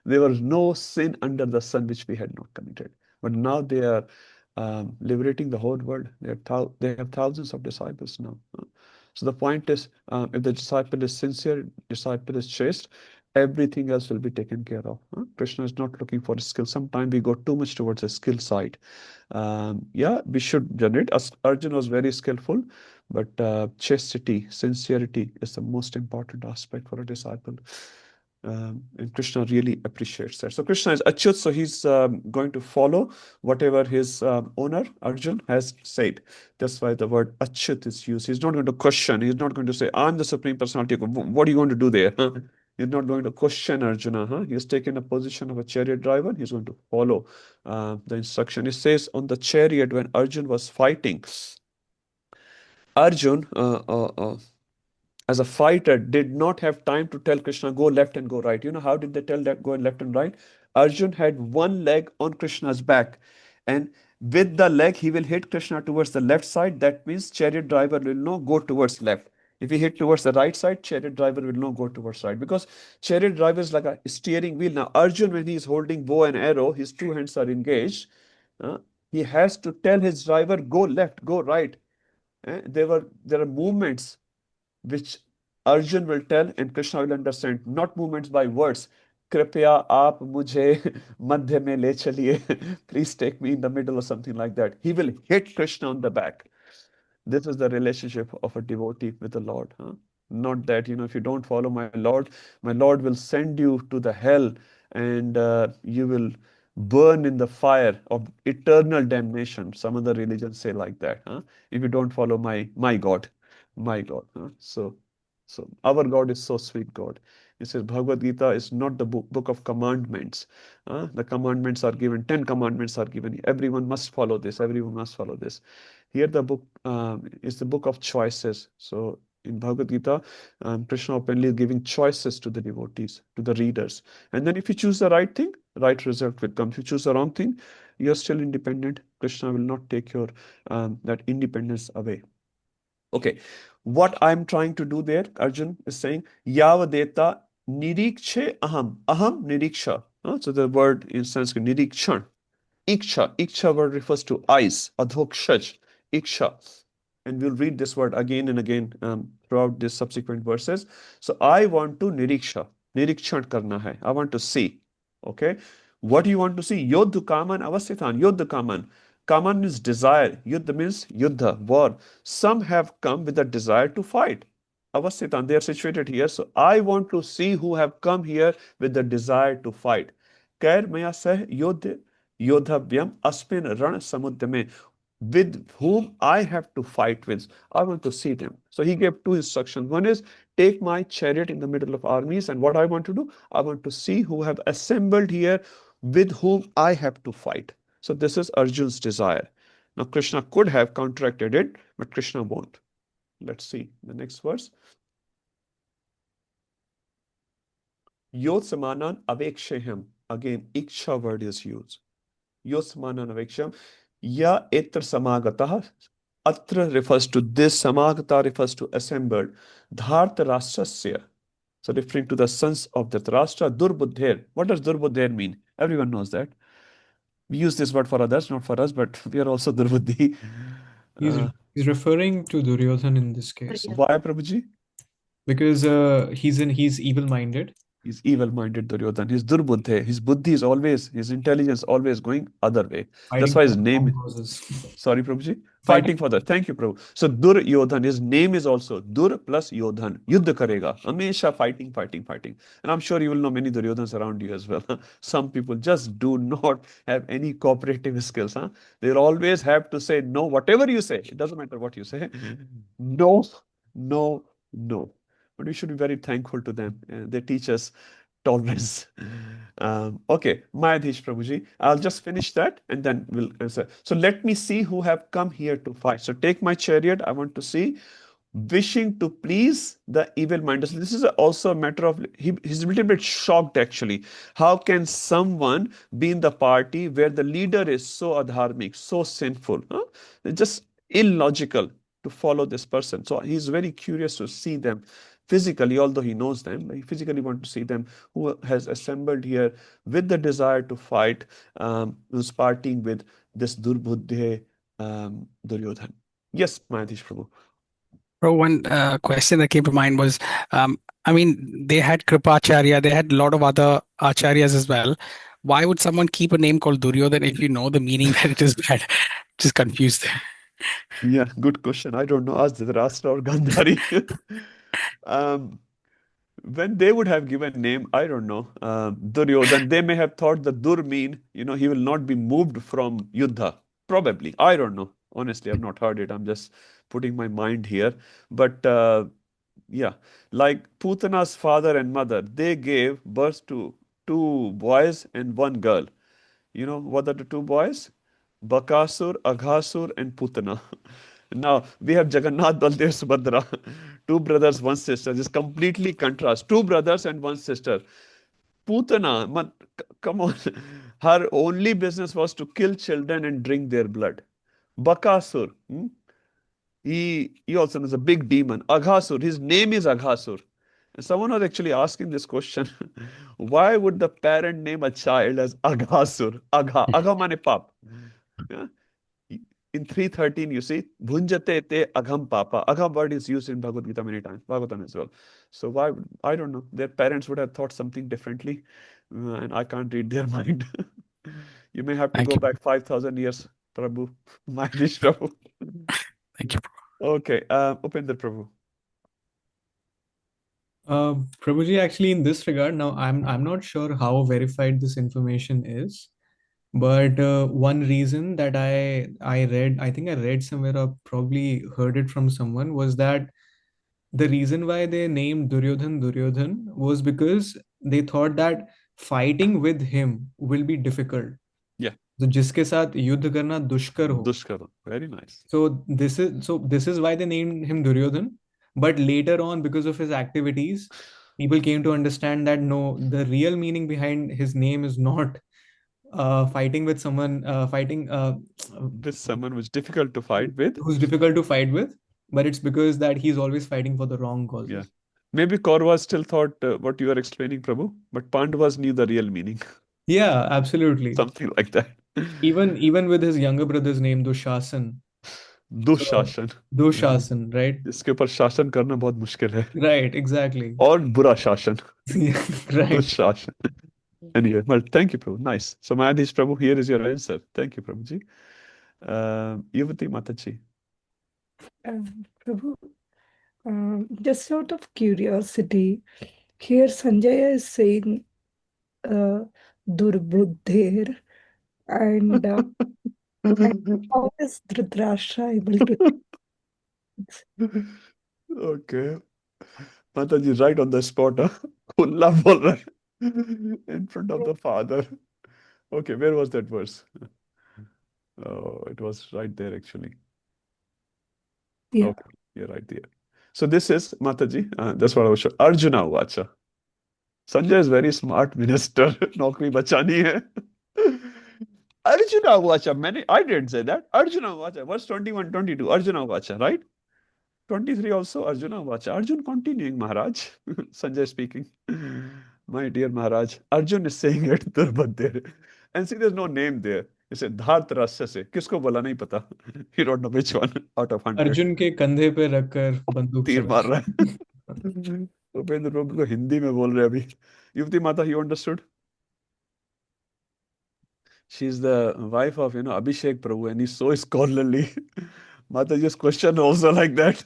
There was no sin under the sun which we had not committed. But now they are liberating the whole world. They have thousands of disciples now. So the point is, if the disciple is sincere, disciple is chaste, everything else will be taken care of. Krishna is not looking for a skill. Sometimes we go too much towards the skill side. Yeah, we should generate. Arjun was very skillful, but chastity, sincerity is the most important aspect for a disciple. And Krishna really appreciates that. So Krishna is Achyut, so he's going to follow whatever his owner, Arjun, has said. That's why the word Achyut is used. He's not going to question. He's not going to say, I'm the Supreme Personality. What are you going to do there? He's not going to question Arjuna. He has taken a position of a chariot driver. He's going to follow the instruction. It says on the chariot when Arjun was fighting, Arjun, as a fighter, did not have time to tell Krishna, go left and go right. You know how did they tell that go left and right? Arjun had one leg on Krishna's back. And with the leg, he will hit Krishna towards the left side. That means chariot driver will not go towards left. If he hit towards the right side, chariot driver will not go towards right. Because chariot driver is like a steering wheel. Now, Arjun, when he is holding bow and arrow, his two hands are engaged. He has to tell his driver, go left, go right. There are movements which Arjun will tell and Krishna will understand, not movements by words. Kripya aap mujhe madhya mein le chaliye. Please take me in the middle or something like that. He will hit Krishna on the back. This is the relationship of a devotee with the Lord. Not that, if you don't follow my Lord will send you to the hell and you will burn in the fire of eternal damnation. Some other religions say like that. If you don't follow my God, my God. So our God is so sweet God. It says Bhagavad Gita is not the book of commandments. The commandments are given, 10 commandments are given. Everyone must follow this. Everyone must follow this. Here the book is the book of choices. So in Bhagavad Gita, Krishna openly is giving choices to the devotees, to the readers. And then if you choose the right thing, right result will come. If you choose the wrong thing, you're still independent. Krishna will not take your that independence away. Okay, what I'm trying to do there, Arjun is saying, Yavadeta nirikshe aham. Aham niriksha. So the word in Sanskrit, nirikshan. Iksha. Iksha word refers to eyes. Adhokshaj. Iksha. And we'll read this word again and again throughout these subsequent verses. So I want to niriksha. Nirikshan karna hai. I want to see. Okay. What do you want to see? Yodhu kaman avasthitan. Yodhu kaman. Kaman is desire. Yuddha means yuddha, war. Some have come with a desire to fight. Avasthitan, they are situated here. So I want to see who have come here with the desire to fight. Kair maya sah yodh Yodhavyam asmin ran samudyame. With whom I have to fight with. I want to see them. So he gave two instructions. One is take my chariot in the middle of armies, and what I want to do, I want to see who have assembled here with whom I have to fight. So this is Arjun's desire. Now Krishna could have counteracted it, but Krishna won't. Let's see the next verse. Yod samanan aveksheham. Again, iksha word is used. Yod samanan aveksheham. Ya etra samagatah. Atra refers to this, samagata refers to assembled. Dharta Rashtrasya. So referring to the sons of Dhritarashtra, Durbuddher. What does Durbuddher mean? Everyone knows that. We use this word for others, not for us, but we are also Durbuddhi. He's referring to Duryodhan in this case. Why, Prabhuji? Because he's evil-minded. He's evil-minded Duryodhan. He's Durbuddhe. His buddhi is always, his intelligence always going other way. That's why his name. Sorry, Prabhuji. Fighting for that. Thank you, Prabhu. So Duryodhan, his name is also Dur plus Yodhan. Yuddha karega. Hamesha fighting, fighting, fighting. And I'm sure you will know many Duryodhans around you as well. Some people just do not have any cooperative skills. They'll always have to say no, whatever you say. It doesn't matter what you say. No, no, no. But we should be very thankful to them. They teach us tolerance. Okay, Mayadhish Prabhuji. I'll just finish that and then we'll answer. So let me see who have come here to fight. So take my chariot. I want to see. Wishing to please the evil minded. This is also a matter of, he's a little bit shocked actually. How can someone be in the party where the leader is so adharmic, so sinful? It's just illogical to follow this person. So he's very curious to see them physically, although he knows them, he physically wants to see them, who has assembled here with the desire to fight, who's partying with this Durbuddhe Duryodhan. Yes, Mayadhish Prabhu. Bro, one question that came to mind was, I mean, they had Kripacharya, they had a lot of other acharyas as well. Why would someone keep a name called Duryodhan if you know the meaning that it is bad? Just confused. Yeah, good question. I don't know. Ask Dhritarashtra or Gandhari. When they would have given name, I don't know, Duryodhan, they may have thought the Dur mean, he will not be moved from Yuddha. Probably. I don't know. Honestly, I've not heard it. I'm just putting my mind here. But yeah, like Putana's father and mother, they gave birth to two boys and one girl. You know what are the two boys? Bakasur, Aghasur, and Putana. Now we have Jagannath, Baldev, Subhadra, two brothers, one sister. This completely contrast. Two brothers and one sister. Putana, come on, her only business was to kill children and drink their blood. Bakasur, he also is a big demon. Aghasur, his name is Aghasur. And someone was actually asking this question: why would the parent name a child as Aghasur? Agha mane pap. Yeah? In 313, you see, Bhunjate te agham papa. Agham word is used in Bhagavad Gita many times, Bhagavatam as well. So why, I don't know, their parents would have thought something differently, and I can't read their mind. You may have to go back 5,000 years, Prabhu. My wish, Prabhu. Thank you, Prabhu. Okay, Upendra Prabhu. Prabhuji, actually, in this regard, now I'm not sure how verified this information is, but one reason that I read, I think I read somewhere or probably heard it from someone, was that the reason why they named Duryodhan was because they thought that fighting with him will be difficult. Yeah. So जिसके साथ युद्ध करना दुष्कर हो. Dushkar, very nice. So this is why they named him Duryodhan. But later on, because of his activities, people came to understand that no, the real meaning behind his name is not fighting with someone, with someone who's difficult to fight with. Who's difficult to fight with, but it's because that he's always fighting for the wrong causes. Yeah. Maybe Kauravas still thought what you are explaining, Prabhu, but Pandavas knew the real meaning. Yeah, absolutely. Something like that. Even with his younger brother's name, Dushasan. Dushashan. Dushasan, right? इसके ऊपर शासन करना बहुत मुश्किल है. Right, exactly. और बुरा शासन. Right. Dushashan. Anyway, well, thank you, Prabhu. Nice. So, Mayadhish Prabhu, here is your answer. Thank you, Prabhuji. Yuvati Mataji. Prabhu, just out of curiosity, here Sanjaya is saying Durbuddher, And how is Dhritarashtra able to? Okay. Mataji, right on the spot, huh? Kulla bol raha hai in front of the father. Okay, where was that verse? Oh, it was right there actually. Yeah. Okay, you're right there. So this is Mataji. That's what I was showing. Arjuna Vacha. Sanjay is very smart minister. नौकरी बचानी है. Arjuna Vacha. I didn't say that. Arjuna Vacha. Verse 21, 22. Arjuna Vacha, right? 23 also Arjuna Vacha. Arjun continuing, Maharaj. Sanjay speaking. My dear Maharaj, Arjun is saying it Durbhadir. And see, there's no name there. He said, Dhart Rasya se. Kisko bola nahi pata. He don't know which one out of 100. Arjun के कंधे पे रखकर बंदूक तीर चला मार रहा है. उपेंद्र प्रभु को हिंदी में बोल रहे अभी. युवती माता, you understood? She's the wife of, Abhishek Prabhu, and he's so scholarly. Mataji's question also like that.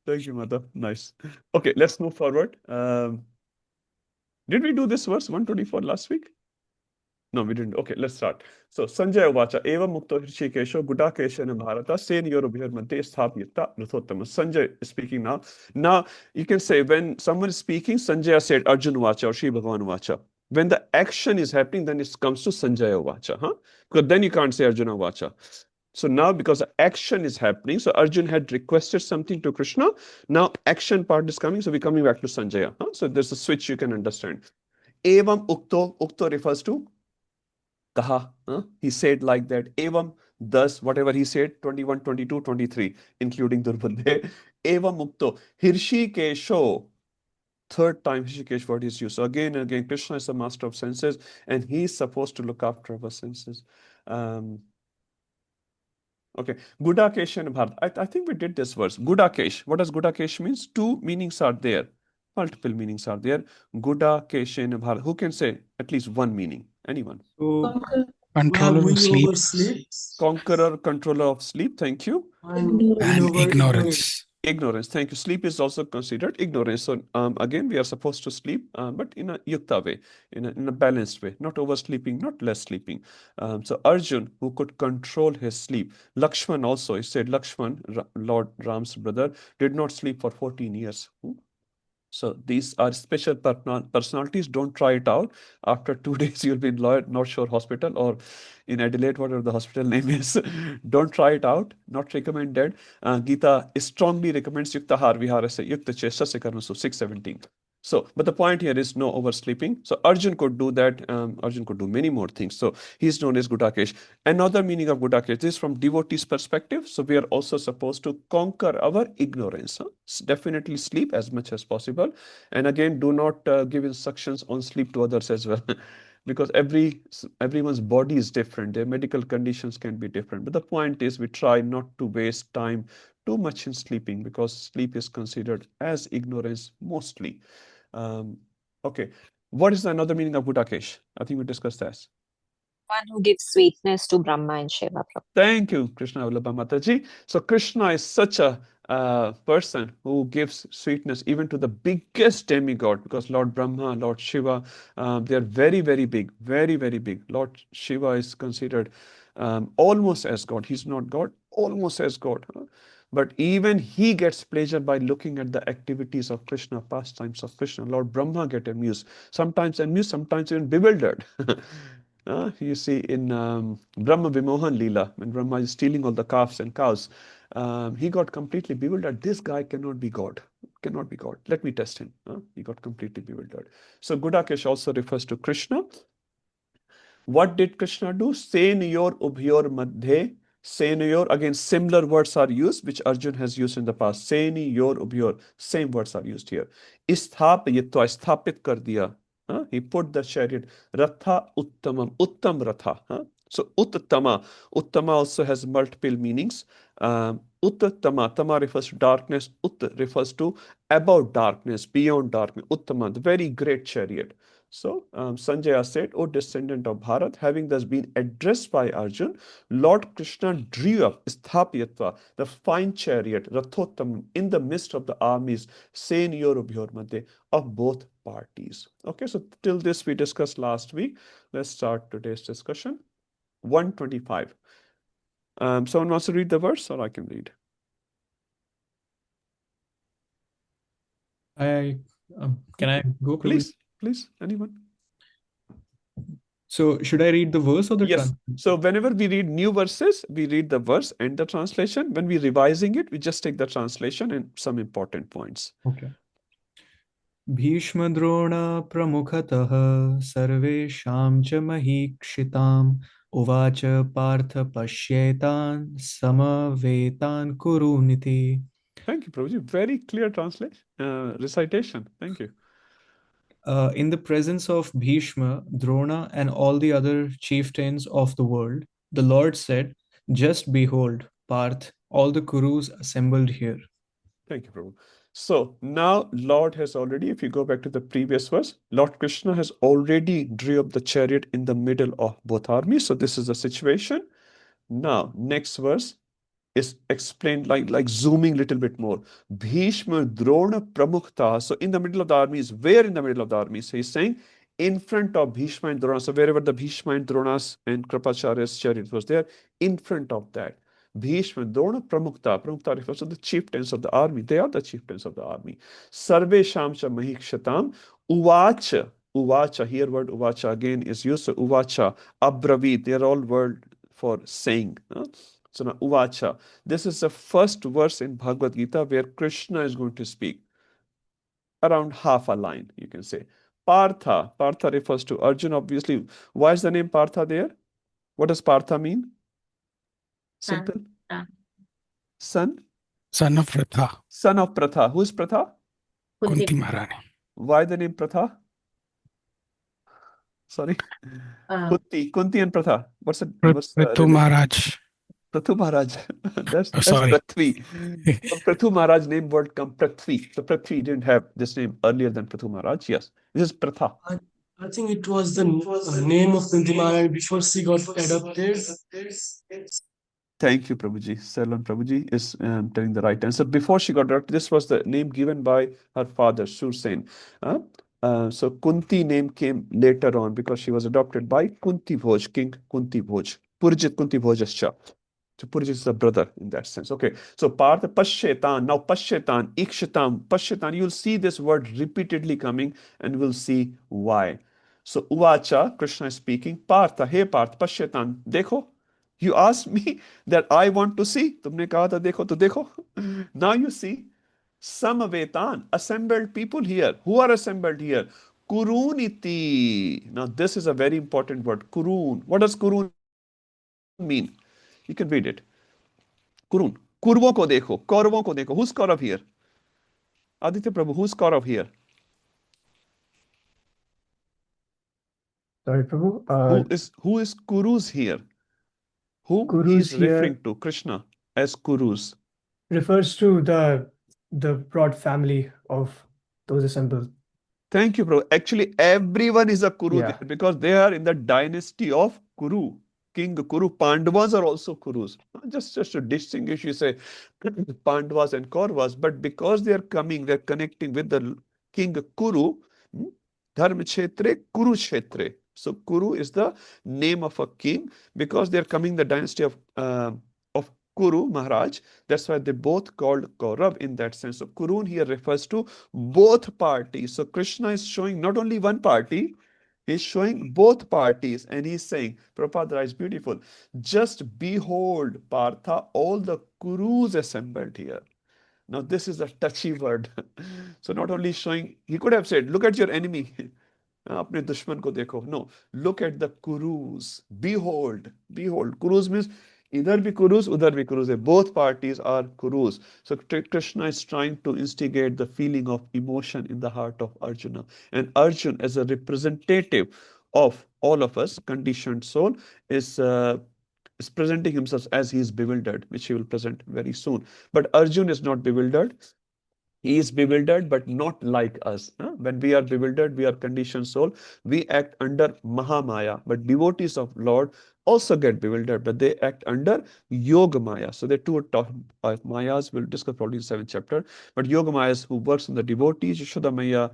Thank you, Mata. Nice. Okay, let's move forward. Did we do this verse 124 last week? No, we didn't. Okay, let's start. So, Sanjay Uvacha, Eva Mukto Hrishikesho, Gudakesha Bharata, Senyorubhir Madhye Sthapyata Rathottama. Sanjay is speaking now. Now, you can say when someone is speaking, Sanjay said Arjun Uvacha or Shri Bhagavan Uvacha. When the action is happening, then it comes to Sanjay Uvacha. Huh? Because then you can't say Arjuna Uvacha. So now, because the action is happening, so Arjun had requested something to Krishna. Now, action part is coming, so we're coming back to Sanjaya. Huh? So there's a switch you can understand. Evam Ukto. Ukto refers to Kaha. Huh? He said like that. Evam, thus, whatever he said, 21, 22, 23, including Durbande. Evam Ukto. Hirshikesho. Third time Hirshikesh word is used. So again and again, Krishna is the master of senses, and he's supposed to look after our senses. Okay, Gudakesh and Bharat. I think we did this verse. Gudakesh. What does Gudakesh means? Two meanings are there. Multiple meanings are there. Gudakesh and Bharat. Who can say at least one meaning? Anyone? So, Controller while of we sleep oversleep Conqueror, controller of sleep. Thank you. and in and our ignorance. Ignorance. Thank you. Sleep is also considered ignorance. So again, we are supposed to sleep, but in a yukta way, in a balanced way, not oversleeping, not less sleeping. So Arjun, who could control his sleep. Lakshman also, he said Lakshman, Lord Ram's brother, did not sleep for 14 years. So these are special personalities. Don't try it out. After 2 days, you'll be in North Shore Hospital or in Adelaide, whatever the hospital name is. Don't try it out. Not recommended. Gita strongly recommends Yuktahar Viharasya Yukta Chestasya Karmasu 617. So, but the point here is no oversleeping. So Arjun could do that. Arjun could do many more things. So he's known as Gudakesh. Another meaning of Gudakesh is from devotee's perspective. So we are also supposed to conquer our ignorance. Definitely sleep as much as possible. And again, do not give instructions on sleep to others as well. Because everyone's body is different. Their medical conditions can be different. But the point is we try not to waste time too much in sleeping because sleep is considered as ignorance mostly. Okay. What is another meaning of Gudakesh? I think we discussed that. One who gives sweetness to Brahma and Shiva. Thank you, Krishna Vallabha Mataji. So Krishna is such a person who gives sweetness even to the biggest demigod, because Lord Brahma, Lord Shiva, they are very, very big, very, very big. Lord Shiva is considered almost as God. He's not God, almost as God. But even he gets pleasure by looking at the activities of Krishna, pastimes of Krishna. Lord Brahma get amused, sometimes even bewildered. You see in Brahma Vimohan Leela, when Brahma is stealing all the calves and cows, he got completely bewildered. This guy cannot be God. Cannot be God. Let me test him. He got completely bewildered. So Gudakesh also refers to Krishna. What did Krishna do? Senyor ubhyor madhe. Senyor, again, similar words are used, which Arjun has used in the past. Senyor ubhyor. Same words are used here. Isthapyitva, sthapit kar diya. He put the chariot. Ratha uttamam. Uttam ratha. So uttama. Uttama also has multiple meanings. Uttama. Tama refers to darkness. Ut refers to above darkness, beyond darkness. Uttama, the very great chariot. So Sanjaya said, O descendant of Bharat, having thus been addressed by Arjun, Lord Krishna drew up Sthapyatva, the fine chariot, Rathottam, in the midst of the armies, Senyorubhyor Madhye, of both parties. Okay, so till this we discussed last week. Let's start today's discussion. 125. Someone wants to read the verse, or I can read? Can I go, Prabhuji? Please, anyone? So should I read the verse or the Yes. translation? So whenever we read new verses, we read the verse and the translation. When we're revising it, we just take the translation and some important points. Okay. भीष्मद्रोण प्रमुखतः सर्वेषां च महीक्षिताम् उवाच Partha पश्येतान् समवेतान् कुरुनिति. Thank you, Prabhuji. Very clear translation, recitation. Thank you. In the presence of Bhishma, Drona, and all the other chieftains of the world, the Lord said, just behold, Parth, all the Kurus assembled here. Thank you, Prabhu. So now Lord has already, if you go back to the previous verse, Lord Krishna has already drew up the chariot in the middle of both armies. So this is the situation. Now, next verse is explained like zooming a little bit more. Bhishma Drona Pramukta. So in the middle of the armies, where in the middle of the armies? So he's saying in front of Bhishma and Drona. So wherever the Bhishma and Drona's and Kripacharya's chariot was there, in front of that. Bhishma, Drona, Pramukta. Pramukta refers to the chieftains of the army. They are the chieftains of the army. Sarve Shamcha Mahikshatam. Uvacha. Uvacha. Here word Uvacha again is used. So Uvacha, Abravit. They are all word for saying. So now Uvacha. This is the first verse in Bhagavad Gita where Krishna is going to speak. Around half a line, you can say. Partha. Partha refers to Arjuna, obviously. Why is the name Partha there? What does Partha mean? Simple. Son? Son of Pratha. Son of Pratha. Who is Pratha? Kunti Maharani. Why the name Pratha? Sorry. Kunti and Pratha. What's Prithu Maharaj. Prithu Maharaj. That's Sorry. Prithvi. From Prithu Maharaj name word come Prithvi. So Prithvi didn't have this name earlier than Prithu Maharaj. Yes. This is Pratha. I think it was the name of Kunti Maharani before she got adopted. Thank you, Prabhuji. Salon Prabhuji is telling the right answer. Before she got adopted, this was the name given by her father, Sursen. So Kunti name came later on because she was adopted by Kunti Bhoj, King Kunti Bhoj. Purjit Kunti Bhojascha. So Purjit is a brother in that sense. Okay. So Partha Pashyetan. Now Pashyetan, Ikshitam, Pashyetan. You'll see this word repeatedly coming and we'll see why. So Uvacha, Krishna is speaking. Partha, hey Partha, Pashyetan. Dekho. You asked me that I want to see. तुमने कहा था देखो तो देखो. Now you see. Samavetan, assembled people here. Who are assembled here? Kuruniti. Now this is a very important word. Kurun. What does Kurun mean? You can read it. Kurun. Kurvo ko dekho. Kauravo ko dekho. Who's Kaurav here? Aditya Prabhu, who's Kaurav here? Sorry, Prabhu. Who is Kurus here? Who Kurus is referring to? Krishna as Kurus. refers to the broad family of those assembled. Thank you, bro. Actually, everyone is a Kuru Yeah. there because they are in the dynasty of Kuru. King Kuru. Pandavas are also Kurus. Just to distinguish, you say Pandavas and Kauravas, but because they are coming, they're connecting with the King Kuru. Dharma Kshetre, Kuru Kshetre. So Kuru is the name of a king because they're coming the dynasty of Kuru Maharaj. That's why they both called Kaurav in that sense. So Kurun here refers to both parties. So Krishna is showing not only one party, he's showing both parties. And he's saying, Prabhupada is beautiful. Just behold, Partha, all the Kurus assembled here. Now this is a touchy word. So not only showing, he could have said, look at your enemy. अपने दुश्मन को देखो. No, look at the Kurus. Behold. Kurus means either be Kurus, udhar be Kurus. Both parties are Kurus. So Krishna is trying to instigate the feeling of emotion in the heart of Arjuna. And Arjuna, as a representative of all of us, conditioned soul, is presenting himself as he is bewildered, which he will present very soon. But Arjuna is not bewildered. He is bewildered, but not like us. When we are bewildered, we are conditioned soul. We act under Mahamaya. But devotees of Lord also get bewildered, but they act under Yoga Maya. So there are two Mayas. We'll discuss probably in 7th chapter. But Yoga Mayas who works on the devotees, Yashoda Maya,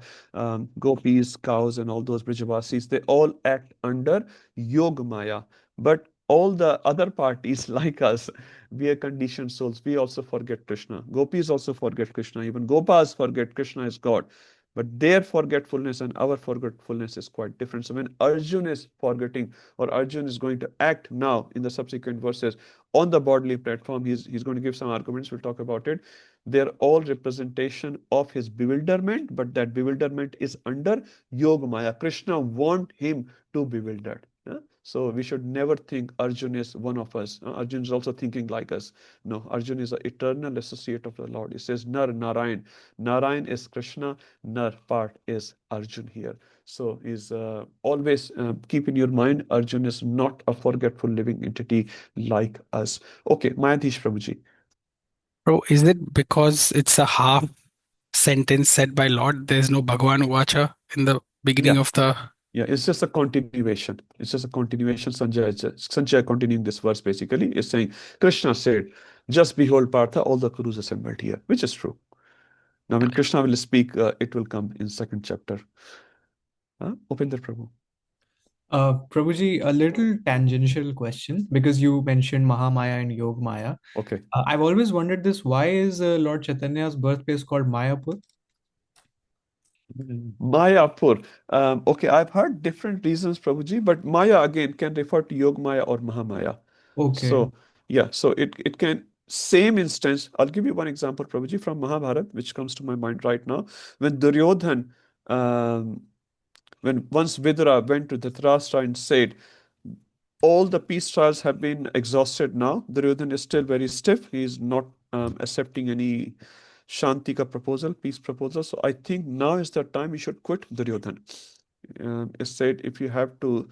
gopis, cows, and all those Brijavasis, they all act under Yoga Maya. But all the other parties like us, we are conditioned souls. We also forget Krishna. Gopis also forget Krishna. Even Gopas forget Krishna is God. But their forgetfulness and our forgetfulness is quite different. So when Arjun is forgetting, or Arjun is going to act now in the subsequent verses on the bodily platform, he's going to give some arguments. We'll talk about it. They're all representation of his bewilderment, but that bewilderment is under Yoga Maya. Krishna want him to bewildered. So we should never think Arjun is one of us. Arjun is also thinking like us. No, Arjun is an eternal associate of the Lord. It says Nar Narayan. Narayan is Krishna. Nar part is Arjun here. So is always keep in your mind, Arjun is not a forgetful living entity like us. Okay, Mayadhish Prabhuji. Bro, is it because it's a half sentence said by Lord? There's no Bhagavan Vacha in the beginning of the. Yeah, it's just a continuation. It's just a continuation. Sanjay continuing this verse basically is saying, Krishna said, just behold Partha, all the Kurus assembled here, which is true. Now, when Krishna will speak, it will come in 2nd chapter. Upinder Prabhu. Prabhuji, a little tangential question because you mentioned Mahamaya and Yog Maya. Okay. I've always wondered this. Why is Lord Chaitanya's birthplace called Mayapur? Mayapur. Okay, I've heard different reasons, Prabhuji, but Maya again can refer to Yog Maya or Mahamaya. Okay. So, yeah, so it can, same instance. I'll give you one example, Prabhuji, from Mahabharata, which comes to my mind right now. When Duryodhan, when once Vidura went to Dhritarashtra and said, all the peace trials have been exhausted now. Duryodhan is still very stiff. He is not accepting any Shanti ka proposal, peace proposal. So I think now is the time you should quit Duryodhan. It said if you have to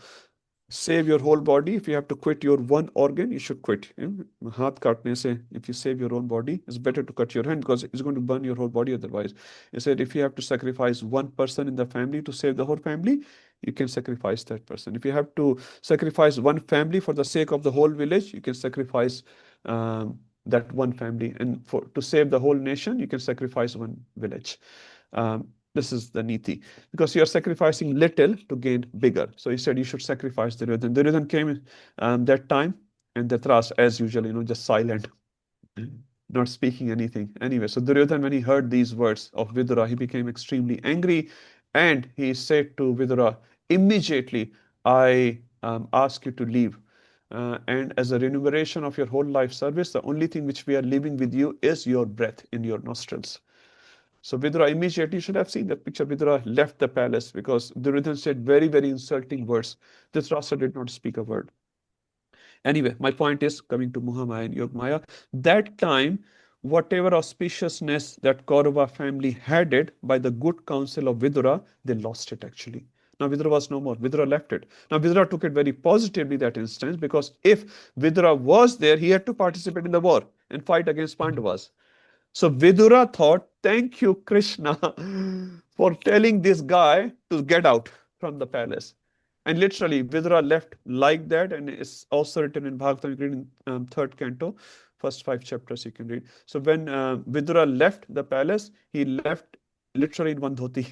save your whole body, if you have to quit your one organ, you should quit. Haath kaatne se, if you save your own body, it's better to cut your hand because it's going to burn your whole body otherwise. It said if you have to sacrifice one person in the family to save the whole family, you can sacrifice that person. If you have to sacrifice one family for the sake of the whole village, you can sacrifice that one family. And to save the whole nation, you can sacrifice one village. This is the niti, because you are sacrificing little to gain bigger. So he said you should sacrifice Duryodhan. Duryodhan came that time, and Dhritarashtra, as usual, just silent, not speaking anything. Anyway, so Duryodhan, when he heard these words of Vidura, he became extremely angry, and he said to Vidura, immediately, I ask you to leave. And as a remuneration of your whole life service, the only thing which we are leaving with you is your breath in your nostrils. So Vidura immediately, you should have seen that picture. Vidura left the palace because Duryodhan said very, very insulting words. Dhritarashtra did not speak a word. Anyway, my point is, coming to Mahamaya and Yogmaya, that time, whatever auspiciousness that Kaurava family had it by the good counsel of Vidura, they lost it actually. Now Vidura was no more. Vidura left it. Now Vidura took it very positively, that instance, because if Vidura was there, he had to participate in the war and fight against Pandavas. So Vidura thought, thank you, Krishna, for telling this guy to get out from the palace. And literally, Vidura left like that, and it's also written in Bhagavatam, you can read in 3rd canto, first 5 chapters you can read. So when Vidura left the palace, he left literally in one dhoti.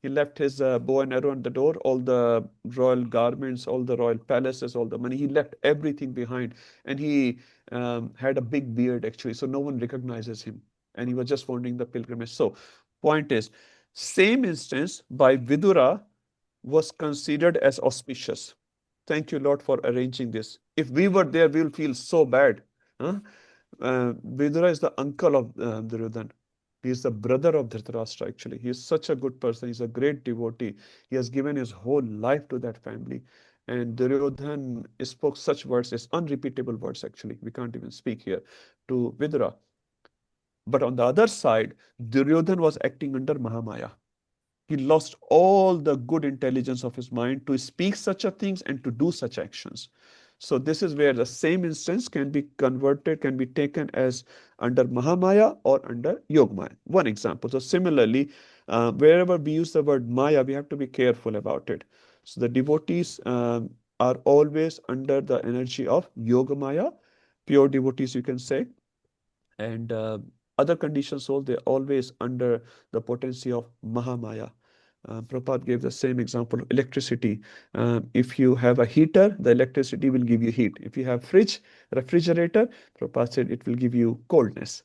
He left his bow and arrow on the door, all the royal garments, all the royal palaces, all the money. He left everything behind, and he had a big beard actually, so no one recognizes him. And he was just wandering the pilgrimage. So, point is, same instance by Vidura was considered as auspicious. Thank you, Lord, for arranging this. If we were there, we will feel so bad. Vidura is the uncle of Duryodhan. He is the brother of Dhritarashtra, actually. He is such a good person. He's a great devotee. He has given his whole life to that family. And Duryodhan spoke such words, as unrepeatable words, actually. We can't even speak here, to Vidura. But on the other side, Duryodhan was acting under Mahamaya. He lost all the good intelligence of his mind to speak such a things and to do such actions. So this is where the same instance can be converted, can be taken as under Mahamaya or under Yogamaya. One example. So similarly, wherever we use the word Maya, we have to be careful about it. So the devotees are always under the energy of Yogamaya, pure devotees, you can say, and other conditioned souls, they're always under the potency of Mahamaya. Prabhupada gave the same example of electricity. If you have a heater, the electricity will give you heat. If you have refrigerator, Prabhupada said it will give you coldness.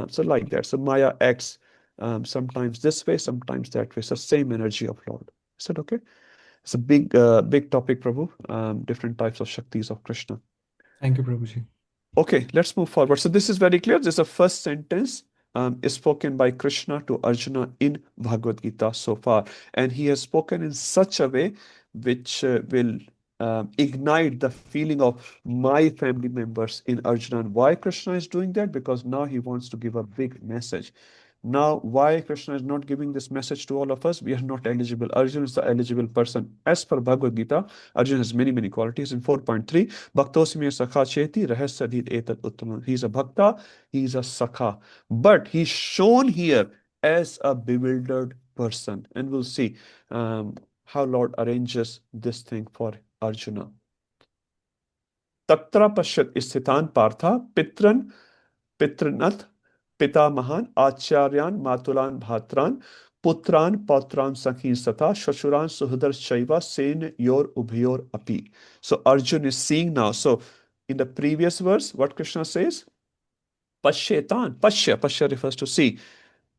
So like that. So Maya acts sometimes this way, sometimes that way. So same energy of Lord. Is that okay? It's a big topic, Prabhu. Different types of Shaktis of Krishna. Thank you, Prabhuji. Okay, let's move forward. So this is very clear. This is the first sentence is spoken by Krishna to Arjuna in Bhagavad Gita so far. And he has spoken in such a way which will ignite the feeling of my family members in Arjuna. And why Krishna is doing that? Because now he wants to give a big message. Now, why Krishna is not giving this message to all of us? We are not eligible. Arjuna is the eligible person. As per Bhagavad Gita, Arjuna has many qualities. In 4.3, Bhaktosmi Sakha Cheti Rahasya Etat Uttama. He's a Bhakta, he's a Sakha. But he's shown here as a bewildered person. And we'll see how Lord arranges this thing for Arjuna. Tatra Pashat Isthitan Partha Pitran Pitranath पितामहान आचार्यान मातुलान भात्रान पुत्रान पौत्रान सखीन सता shashuran suhudar shaiva sen yor ubhayor api. So Arjun is seeing now. So in the previous verse, what Krishna says? Pashetan. Pashya refers to see.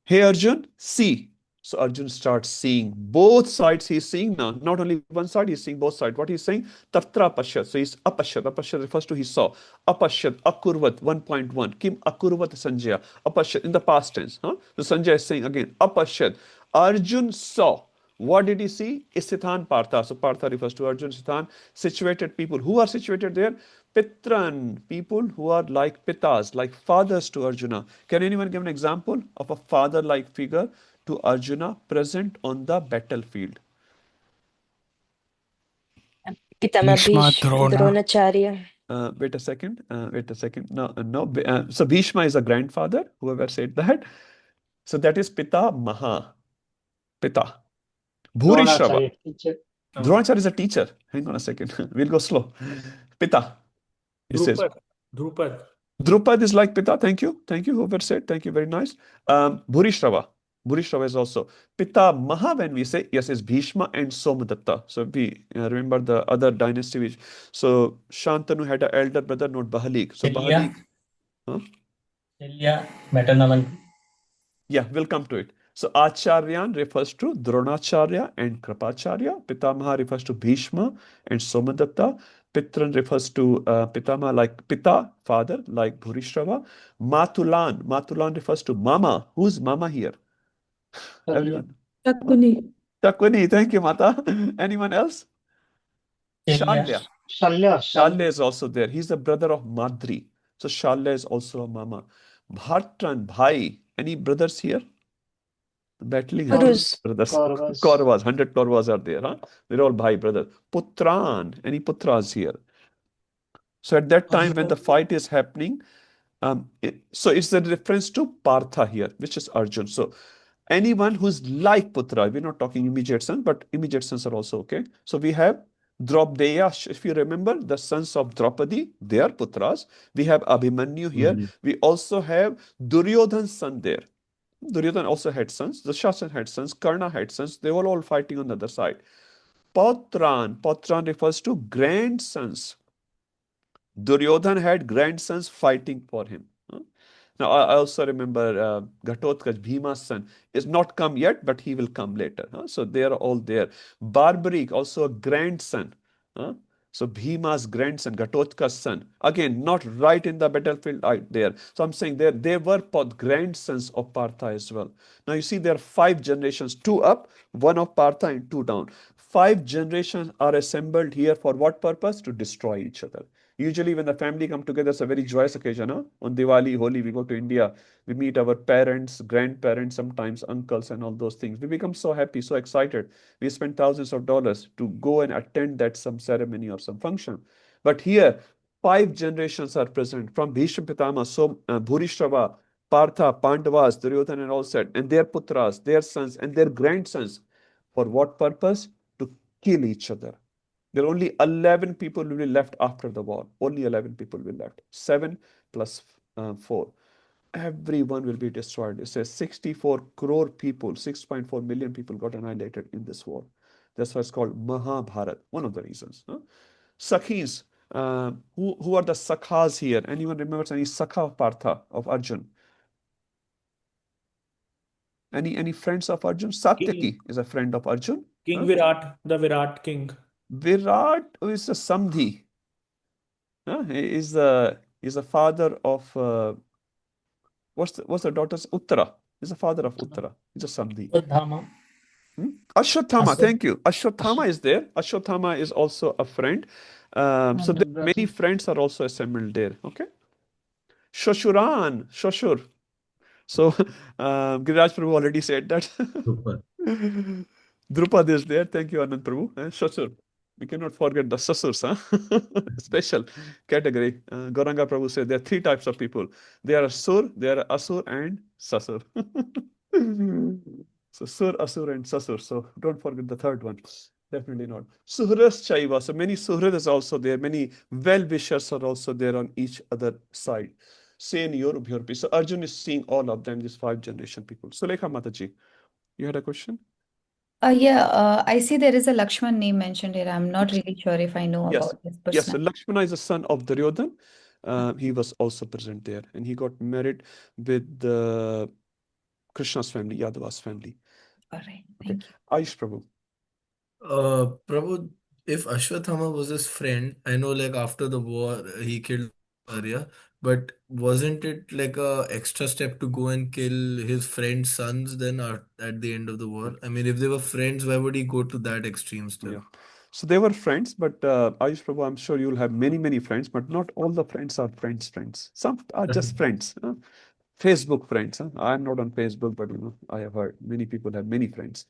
Hey Arjun, see. So Arjun starts seeing both sides. He's seeing now. Not only one side, he's seeing both sides. What he's saying? Tatra pashyat. So he's apashyat. Apashyat refers to he saw. Apashyat, akurvat, 1.1. Kim akurvat sanjaya. Apashyat in the past tense. So Sanjay is saying again, apashyat. Arjun saw. What did he see? Istithan Partha. So Partha refers to Arjun, Istithan. Situated people. Who are situated there? Pitran. People who are like pitas, like fathers to Arjuna. Can anyone give an example of a father-like figure to Arjuna present on the battlefield? Pitama Bhishma, Drona. Dronacharya. Wait a second. No. So Bhishma is a grandfather. Whoever said that. So that is Pita Maha. Pita. Bhurishrava. Dronacharya, teacher. Dronacharya is a teacher. Hang on a second. We'll go slow. Pita. It says. Drupad. Drupad is like Pita. Thank you. Whoever said. Thank you. Very nice. Bhurishrava. Bhurishrava is also. Pita Maha, when we say, yes, is Bhishma and Somadatta. So we remember the other dynasty. So Shantanu had an elder brother named Bahalik. So Bahalik. Maternal uncle. Yeah, we'll come to it. So Acharyan refers to Dronacharya and Kripacharya. Pitamaha refers to Bhishma and Somadatta. Pitran refers to Pitama like Pita, father, like Bhurishrava. Matulan refers to Mama. Who's Mama here? Everyone. Takuni. Takuni, thank you, Mata. Anyone else? Shalya. Shalya is also there. He's the brother of Madri. So Shalya is also a Mama. Bhartran, Bhai. Any brothers here? Battling brothers. Kauravas. 100 Kauravas are there. Huh? They're all Bhai brothers. Putran. Any Putras here? So at that time when the fight is happening, so it's a reference to Partha here, which is Arjun. So anyone who's like Putra, we're not talking immediate sons, but immediate sons are also okay. So we have Draupadiya, if you remember, the sons of Draupadi, they are Putras. We have Abhimanyu here. We also have Duryodhan's son there. Duryodhan also had sons. Dushasana had sons. Karna had sons. They were all fighting on the other side. Pautran refers to grandsons. Duryodhan had grandsons fighting for him. Now, I also remember Ghatotkacha, Bhima's son, is not come yet, but he will come later. So they are all there. Barbarik, also a grandson. So Bhima's grandson, Ghatotkacha's son. Again, not right in the battlefield there. So I'm saying they were grandsons of Partha as well. Now you see there are 5 generations, 2 up, 1 of Partha and 2 down. 5 generations are assembled here for what purpose? To destroy each other. Usually when the family come together, it's a very joyous occasion. Huh? On Diwali, Holi, we go to India. We meet our parents, grandparents, sometimes uncles and all those things. We become so happy, so excited. We spend thousands of dollars to go and attend that some ceremony or some function. But here, 5 generations are present from Bhishma Pitama, Bhurishrava, Partha, Pandavas, Duryodhana, and all said, and their putras, their sons, and their grandsons. For what purpose? To kill each other. There are only 11 people will be left after the war. Only 11 people will be left. 7 plus 4. Everyone will be destroyed. It says 64 crore people, 6.4 million people got annihilated in this war. That's why it's called Mahabharat. One of the reasons. Sakhis. Who are the Sakhas here? Anyone remembers any Sakha of Partha, of Arjun? Any friends of Arjun? Satyaki is a friend of Arjun. King Virat, the Virat king. Virat is a Samdhi. He is the father of what's the daughter's Uttara? He's the father of Uttara. He's a Samdhi. Dhama. Ashwatthama, thank you. Ashwatthama is there. Ashwatthama is also a friend. So there, many friends are also assembled there. Okay. Shoshuran, Shoshur. So Giriraj Prabhu already said that. Drupad is there. Thank you, Anand Prabhu. Shoshur. We cannot forget the Sasurs, special category. Gauranga Prabhu said there are 3 types of people. They are Sur, they are Asur, and Sasur. So Sur, Asur, and Sasur. So don't forget the third one. Definitely not. Suhras Chaiva. So many Suhras also there. Many well-wishers are also there on each other side. Sen Yorubhyorpi. So Arjun is seeing all of them, these 5 generation people. Sulekha Mataji, you had a question? I see there is a Lakshman name mentioned here. I'm not really sure if I know Yes. about this Yes, so person. Lakshmana is the son of Duryodhan. He was also present there, and he got married with Krishna's family, Yadava's family. All right, Okay. thank you. Ayush Prabhu. Prabhu, if Ashwatthama was his friend, I know like after the war he killed Arya, but wasn't it like a extra step to go and kill his friend's sons then at the end of the war? I mean, if they were friends, why would he go to that extreme step? Yeah. So they were friends, but Ayush Prabhu, I'm sure you'll have many, many friends, but not all the friends are friends. Some are just friends. Facebook friends. I'm not on Facebook, but I have heard many people have many friends.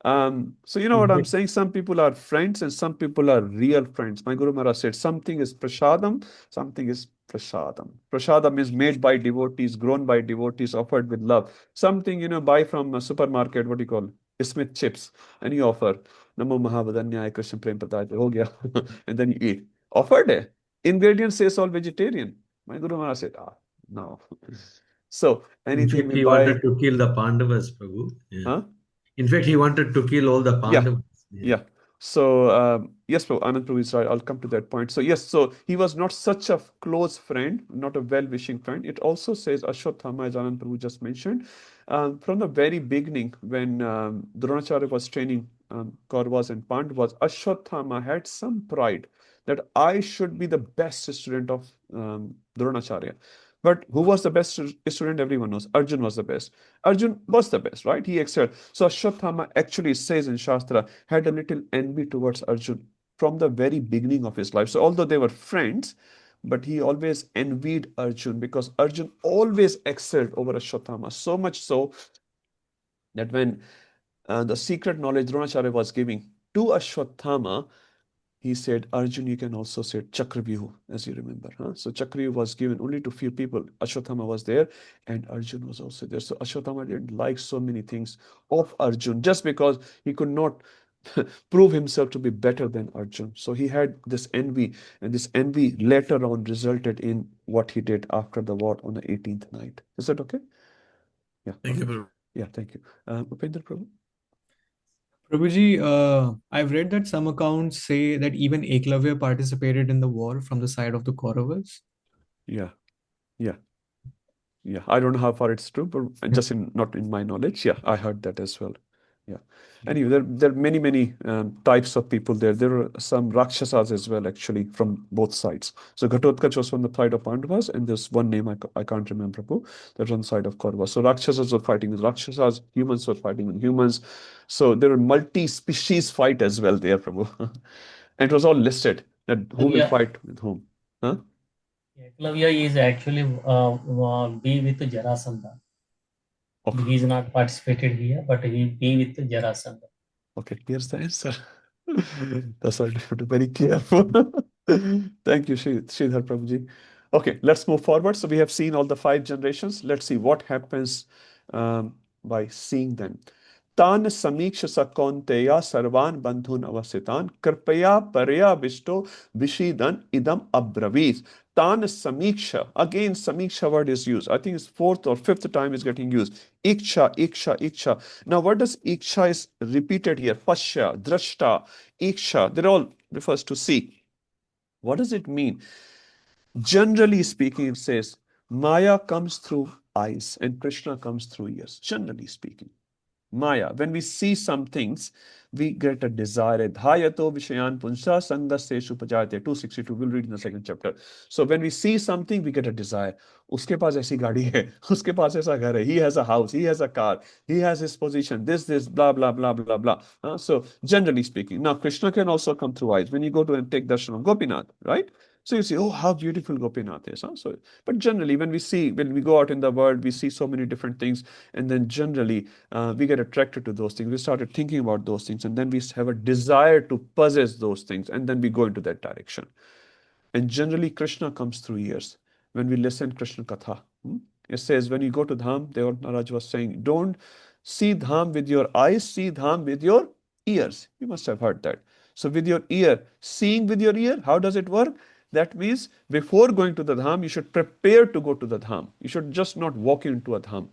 So you know what I'm saying? Some people are friends and some people are real friends. My Guru Maharaj said something is prasadam, something is prasadam. Prasadam is made by devotees, grown by devotees, offered with love. Something, buy from a supermarket, what do you call? Smith chips, and you offer. Namo Mahavadanyaya Krishna Prem Padayate, ho gaya. And then you eat. Offered hai. Ingredient says all vegetarian. My Guru Maharaj said, no. So In anything fact, we he buy. wanted to kill the Pandavas, Prabhu. Yeah. Huh? In fact, he wanted to kill all the Pandavas. Yeah. So yes, Prabhu, Anand Prabhu is right. I'll come to that point. So yes, so he was not such a close friend, not a well-wishing friend. It also says Ashwatthama, as Anand Prabhu just mentioned, from the very beginning when Dronacharya was training Kauravas and Pandavas, Ashwatthama had some pride that I should be the best student of Dronacharya. But who was the best student? Everyone knows. Arjun was the best. Arjun was the best, right? He excelled. So Ashwatthama actually says in Shastra, had a little envy towards Arjun from the very beginning of his life. So although they were friends, but he always envied Arjun because Arjun always excelled over Ashwatthama. So much so that when the secret knowledge Dronacharya was giving to Ashwatthama, he said, Arjun, you can also say Chakravyuh, as you remember. So Chakravyuh was given only to few people. Ashwatthama was there and Arjun was also there. So Ashwatthama didn't like so many things of Arjun just because he could not prove himself to be better than Arjun. So he had this envy, and this envy later on resulted in what he did after the war on the 18th night. Is that okay? Yeah. Thank okay. you, Prabhu. Yeah, thank you. Upendra Prabhu? Prabhuji, I've read that some accounts say that even Eklavya participated in the war from the side of the Kauravas. Yeah, yeah. Yeah, I don't know how far it's true, but just not in my knowledge. Yeah, I heard that as well. Yeah. Anyway, there are many types of people there. There are some Rakshasas as well, actually, from both sides. So Ghatotkacha was from the side of Pandavas, and there's one name I can't remember, Prabhu, that's on the side of Kauravas. So Rakshasas were fighting with Rakshasas, humans were fighting with humans. So there were multi-species fight as well there, Prabhu. And it was all listed that who will fight with whom. Huh? Eklavya is actually be with Jarasandha. He is not participated here, but he be with Jarasandha. Okay, here's the answer. That's why I have to be very careful. Thank you, Sridhar Prabhuji. Okay, let's move forward. So we have seen all the 5 generations. Let's see what happens by seeing them. Tan samikshasa kaunteya sarvan bandhun avasitan kripaya parya visto vishidan idam abravit. Tan samiksha. Again, samiksha word is used. I think it's 4th or 5th time is getting used. Iksha, iksha, iksha. Now, what does iksha is repeated here? Pasha, drashta, iksha. They're all refers to see. What does it mean? Generally speaking, it says Maya comes through eyes and Krishna comes through ears. Generally speaking. Maya. When we see some things, we get a desire. Dhayato Vishayan Punsa Sangaseshu Pajate 262. We'll read in the 2nd chapter. So when we see something, we get a desire. Uske paas aisi gaadi hai. Uske paas aisa ghar hai. He has a house. He has a car. He has his position. This, blah, blah, blah, blah, blah. So generally speaking. Now, Krishna can also come through eyes. When you go to and take darshan of Gopinath, right? So you see, oh, how beautiful Gopinath is. So, but generally, when we go out in the world, we see so many different things, and then generally we get attracted to those things. We started thinking about those things, and then we have a desire to possess those things, and then we go into that direction. And generally, Krishna comes through ears. When we listen Krishna Katha, it says when you go to Dham, Devar Maharaj was saying, don't see Dham with your eyes, see Dham with your ears. You must have heard that. So with your ear, seeing with your ear, how does it work? That means before going to the Dham, you should prepare to go to the Dham. You should just not walk into a Dham.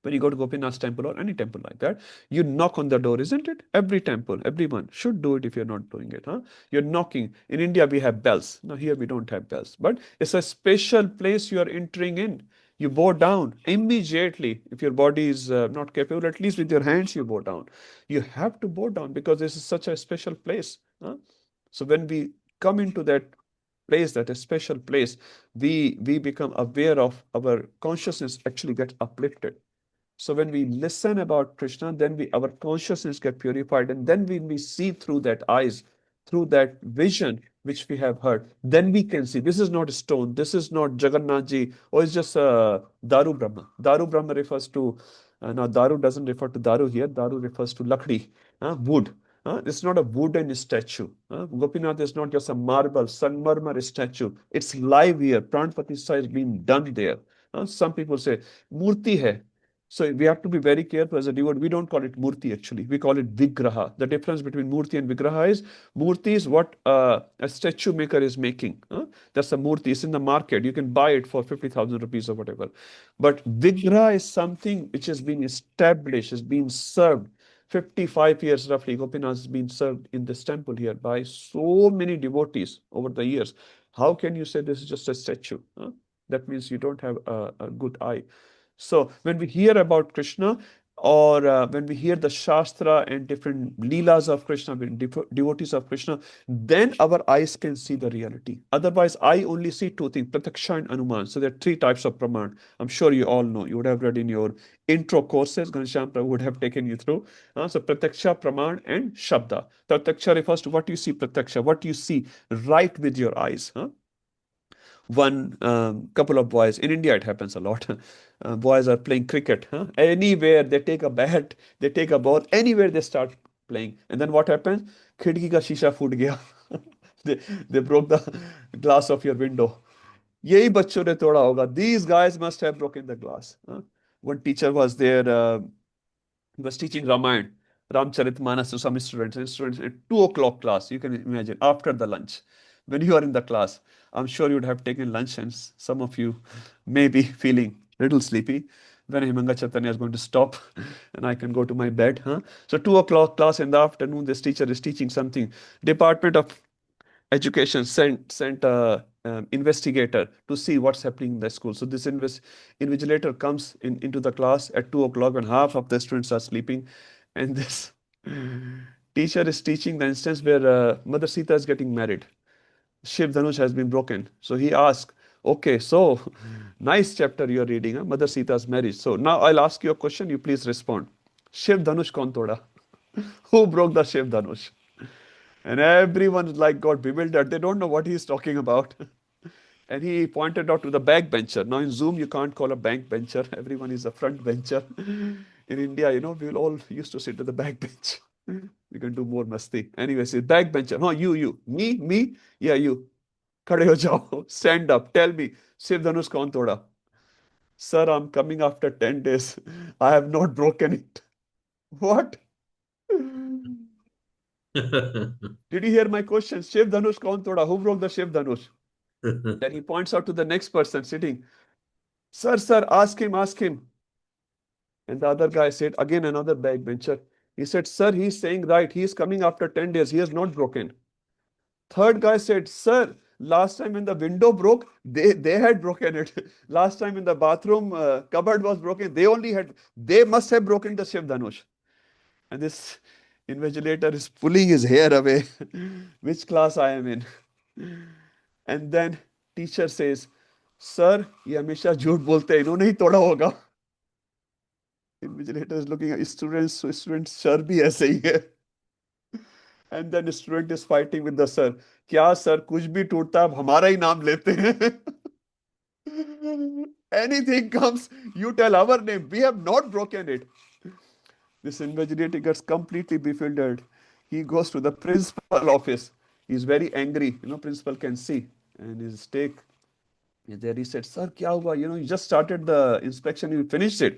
When you go to Gopinath's temple or any temple like that, you knock on the door, isn't it? Every temple, everyone should do it if you're not doing it. You're knocking. In India, we have bells. Now, here we don't have bells. But it's a special place you are entering in. You bow down immediately. If your body is not capable, at least with your hands, you bow down. You have to bow down because this is such a special place. So when we come into that place, that a special place, we become aware of our consciousness actually gets uplifted. So when we listen about Krishna, then our consciousness get purified, and then when we see through that eyes, through that vision which we have heard, then we can see this is not a stone, this is not Jagannath Ji, or it's just Daru Brahma. Daru Brahma refers to now Daru doesn't refer to Daru here. Daru refers to Lakdi, wood. It's not a wooden statue. Gopinath is not just a marble, Sanmarmar statue. It's live here. Pran Pratishtha is being done there. Some people say Murti hai. So we have to be very careful as a devotee. We don't call it murti actually. We call it vigraha. The difference between murti and vigraha is murti is what a statue maker is making. That's a murti. It's in the market. You can buy it for 50,000 rupees or whatever. But vigraha is something which has been established, has been served. 55 years roughly, Gopinath has been served in this temple here by so many devotees over the years. How can you say this is just a statue? That means you don't have a good eye. So when we hear about Krishna, or when we hear the Shastra and different Leelas of Krishna, devotees of Krishna, then our eyes can see the reality. Otherwise, I only see 2 things, Prataksha and Anuman. So there are 3 types of Praman. I'm sure you all know. You would have read in your intro courses, Ghanshyam Prabhu would have taken you through. So Prataksha, Praman and Shabda. Prataksha refers to what you see, Prataksha, what you see right with your eyes. One couple of boys in India, it happens a lot. Boys are playing cricket. Anywhere they take a bat, they take a ball, anywhere they start playing. And then what happens? Khidki ka shisha foot gaya. they broke the glass of your window. Yehi bachcho ne toda hoga. These guys must have broken the glass. One teacher was there. He was teaching Ramayana, Ramcharitmanas to some students. And students at 2 o'clock class, you can imagine, after the lunch. When you are in the class, I'm sure you'd have taken lunch, and some of you may be feeling a little sleepy. When Hemanga Caitanya is going to stop and I can go to my bed. So 2 o'clock class in the afternoon, this teacher is teaching something. Department of Education sent a investigator to see what's happening in the school. So this invigilator comes into the class at 2 o'clock when half of the students are sleeping, and this teacher is teaching the instance where Mother Sita is getting married. Shiv Dhanush has been broken. So he asked, okay, so nice chapter you're reading, Mother Sita's marriage. So now I'll ask you a question, you please respond. Shiv Dhanush kaun toda? Who broke the Shiv Dhanush? And everyone got bewildered. They don't know what he's talking about. And he pointed out to the backbencher. Now in Zoom, you can't call a backbencher. Everyone is a front bencher. In India, we all used to sit at the back bench. We can do more masti. Anyway, say backbencher. No, you. Me? Yeah, you. खड़े हो जाओ. Stand up. Tell me. Shiv धनुष कौन तोड़ा? Sir, I'm coming after 10 days. I have not broken it. What? Did you hear my question? Shiv Dhanush kaun toda? Who broke the Shiv Dhanush? Then he points out to the next person sitting. Sir, ask him. And the other guy said, again another backbencher. He said, sir, he's saying right. He is coming after 10 days. He has not broken. Third guy said, sir, last time when the window broke, they had broken it. Last time when the bathroom cupboard was broken, they must have broken the Shiv Dhanush. And this invigilator is pulling his hair away. Which class I am in? And then teacher says, sir, ये हमेशा झूठ बोलते हैं, इन्होंने ही तोड़ा होगा. Invigilator is looking at students, so students sir भी ऐसे ही है. And then student is fighting with the sir. क्या sir कुछ भी टूटता है हमारा ही नाम लेते हैं. Anything comes, you tell our name. We have not broken it. This invigilator gets completely bewildered. He goes to the principal office. He's very angry. Principal can see. And his take is there. He said, sir, kya hua? You just started the inspection. You finished it.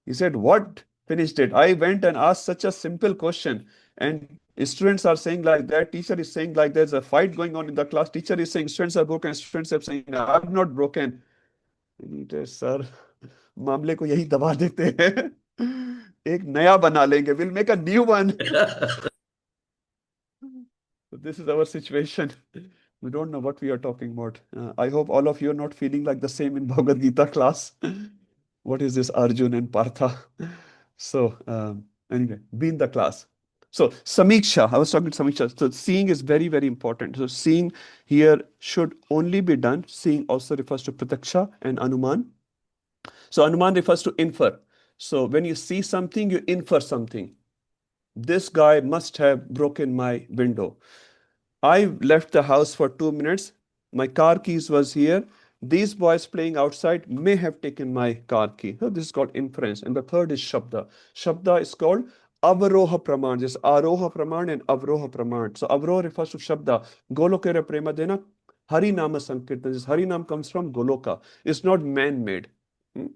He said, what finished it? I went and asked such a simple question. And students are saying like that. Teacher is saying like there's a fight going on in the class. Teacher is saying students are broken. Students are saying, I have not broken. And he said, sir, मामले को यही दबा देते हैं. एक नया बना लेंगे. We'll make a new one. So this is our situation. We don't know what we are talking about. I hope all of you are not feeling like the same in Bhagavad Gita class. What is this Arjun and Partha? So anyway, be in the class. So Samiksha, I was talking to Samiksha. So seeing is very, very important. So seeing here should only be done. Seeing also refers to Prataksha and Anuman. So Anuman refers to infer. So when you see something, you infer something. This guy must have broken my window. I left the house for 2 minutes. My car keys was here. These boys playing outside may have taken my car key. So this is called inference. And the third is Shabda. Shabda is called Avaroha Praman. There's Aroha Praman and Avroha Praman. So Avroha refers to Shabda. Golokera Prema Dena Hari Nama Sankirtan. This Hari Nam comes from Goloka. It's not man-made.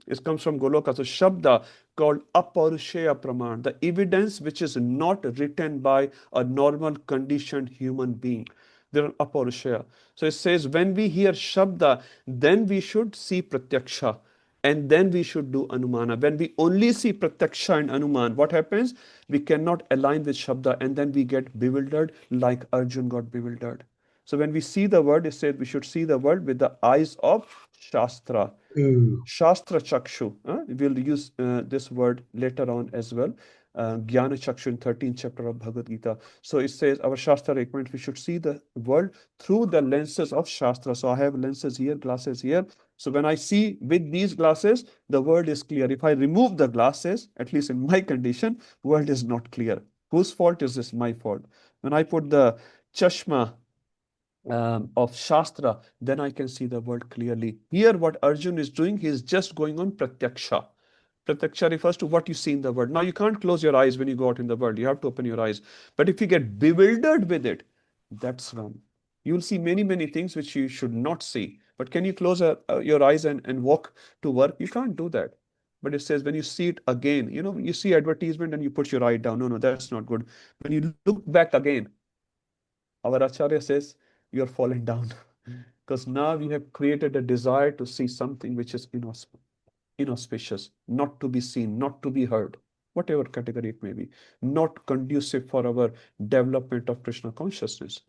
It comes from Goloka. So Shabda called Aparushaya Praman, the evidence which is not written by a normal conditioned human being. They're Aparushaya. So it says when we hear Shabda, then we should see Pratyaksha. And then we should do Anumana. When we only see Pratyaksha and Anuman, what happens? We cannot align with Shabda and then we get bewildered like Arjun got bewildered. So when we see the word, it says we should see the word with the eyes of Shastra. Shastra Chakshu. We'll use this word later on as well. Jnana Chakshu in 13th chapter of Bhagavad Gita. So it says our Shastra recommends we should see the world through the lenses of Shastra. So I have lenses here, glasses here. So when I see with these glasses, the world is clear. If I remove the glasses, at least in my condition, world is not clear. Whose fault is this? My fault. When I put the chashma of Shastra, then I can see the world clearly. Here, what Arjun is doing, he is just going on Pratyaksha. Pratyaksha refers to what you see in the world. Now, you can't close your eyes when you go out in the world. You have to open your eyes. But if you get bewildered with it, that's wrong. You'll see many, many things which you should not see. But can you close your eyes and walk to work? You can't do that. But it says when you see it again, you see advertisement and you put your eye down. No, that's not good. When you look back again, our Acharya says, you're falling down. Because now we have created a desire to see something which is inauspicious, not to be seen, not to be heard, whatever category it may be, not conducive for our development of Krishna consciousness.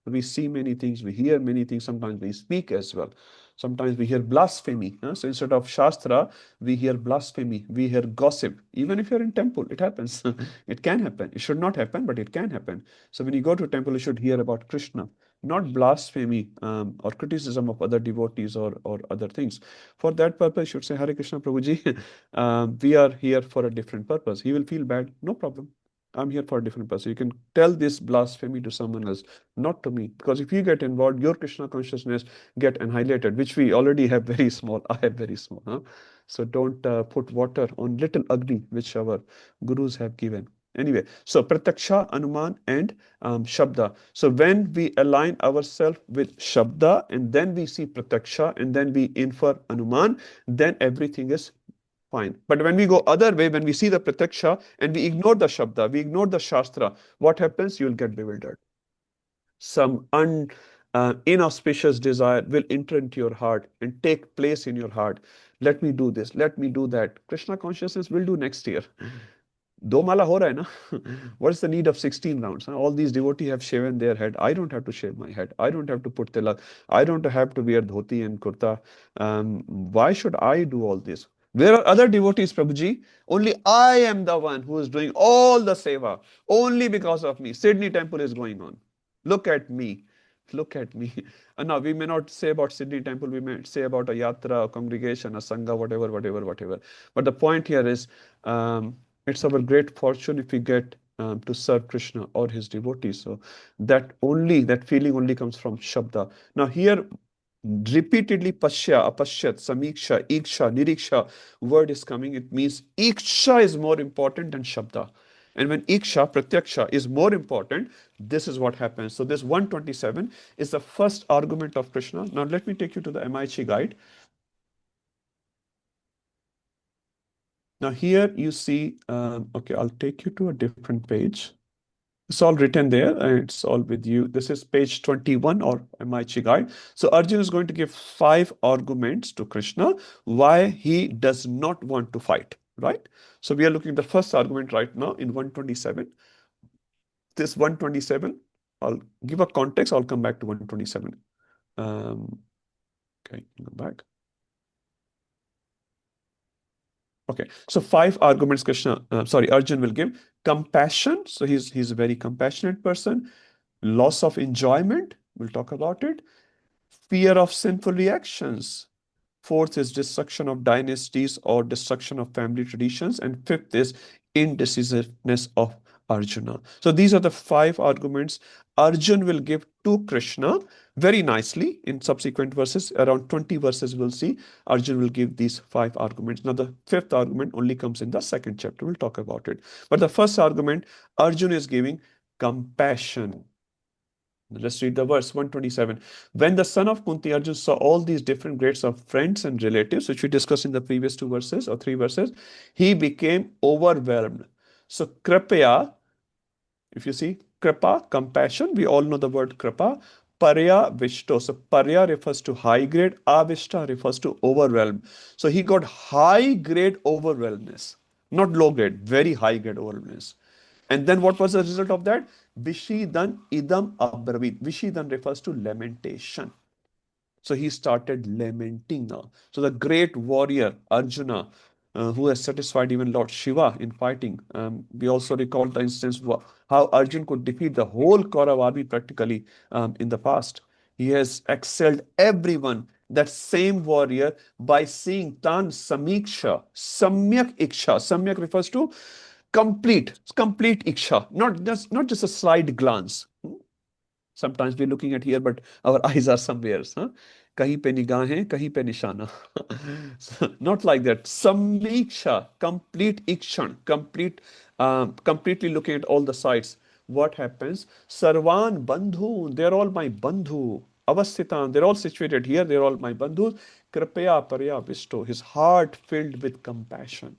We see many things, we hear many things, sometimes we speak as well. Sometimes we hear blasphemy. So instead of Shastra, we hear blasphemy, we hear gossip. Even if you're in temple, it happens. It can happen. It should not happen, but it can happen. So when you go to a temple, you should hear about Krishna, not blasphemy or criticism of other devotees or other things. For that purpose, you should say, Hare Krishna, Prabhuji, we are here for a different purpose. He will feel bad, no problem. I'm here for a different purpose. You can tell this blasphemy to someone else, not to me. Because if you get involved, your Krishna consciousness get annihilated, which we already have very small. I have very small. So don't put water on little agni, which our gurus have given. Anyway, so Prataksha, Anuman, and Shabda. So when we align ourselves with Shabda, and then we see Prataksha, and then we infer Anuman, then everything is fine. But when we go other way, when we see the Prataksha and we ignore the Shabda, we ignore the Shastra, what happens? You'll get bewildered. Some inauspicious desire will enter into your heart and take place in your heart. Let me do this, let me do that. Krishna consciousness will do next year. Do mala ho raha hai na? What's the need of 16 rounds? Huh? All these devotees have shaven their head. I don't have to shave my head. I don't have to put tilak. I don't have to wear dhoti and kurta. Why should I do all this? Where are other devotees, Prabhuji? Only I am the one who is doing all the seva. Only because of me. Sydney temple is going on. Look at me. Look at me. And now we may not say about Sydney temple. We may say about a yatra, a congregation, a sangha, whatever. But the point here is, it's our great fortune if we get to serve Krishna or his devotees. So that feeling only comes from Shabda. Now here, repeatedly Pashya, Apashyat, Samiksha, Iksha, Niriksha word is coming. It means Iksha is more important than Shabda. And when Iksha, Pratyaksha is more important, this is what happens. So this 127 is the first argument of Krishna. Now let me take you to the MIC guide. Now here you see, okay, I'll take you to a different page. It's all written there and it's all with you. This is page 21 or MIC guide. So Arjuna is going to give 5 arguments to Krishna why he does not want to fight, right? So we are looking at the first argument right now in 127. This 127, I'll give a context. I'll come back to 127. Okay, go back. Okay, so 5 arguments Arjun will give. Compassion, so he's a very compassionate person. Loss of enjoyment, we'll talk about it. Fear of sinful reactions. 4th is destruction of dynasties or destruction of family traditions. And 5th is indecisiveness of Arjuna. So these are the 5 arguments Arjun will give to Krishna very nicely in subsequent verses. Around 20 verses we'll see Arjun will give these 5 arguments. Now the 5th argument only comes in the 2nd chapter. We'll talk about it. But the first argument, Arjun is giving compassion. Let's read the verse 127. When the son of Kunti Arjun saw all these different grades of friends and relatives, which we discussed in the previous 2 verses or 3 verses, he became overwhelmed. So kripaya, if you see kripa, compassion, we all know the word kripa. Parya vishto. So parya refers to high grade, avishta refers to overwhelmed. So he got high grade overwhelmness, not low grade, very high grade overwhelmness. And then what was the result of that? Vishidan idam abravit. Vishidan refers to lamentation. So he started lamenting now. So the great warrior Arjuna, who has satisfied even Lord Shiva in fighting. We also recall the instance of how Arjun could defeat the whole Kaurav army practically in the past. He has excelled everyone, that same warrior, by seeing Tan Samiksha, Samyak Iksha. Samyak refers to complete Iksha, not just a slight glance. Sometimes we're looking at here, but our eyes are somewhere. Huh? Kahin pe nigahein, kahin pe nishana. So, not like that. Samiksha, complete ikshan, completely looking at all the sides. What happens? Sarvan bandhu, they're all my bandhu. Avasthitan, they're all situated here, they're all my bandhus. Kripaya parya visto, his heart filled with compassion.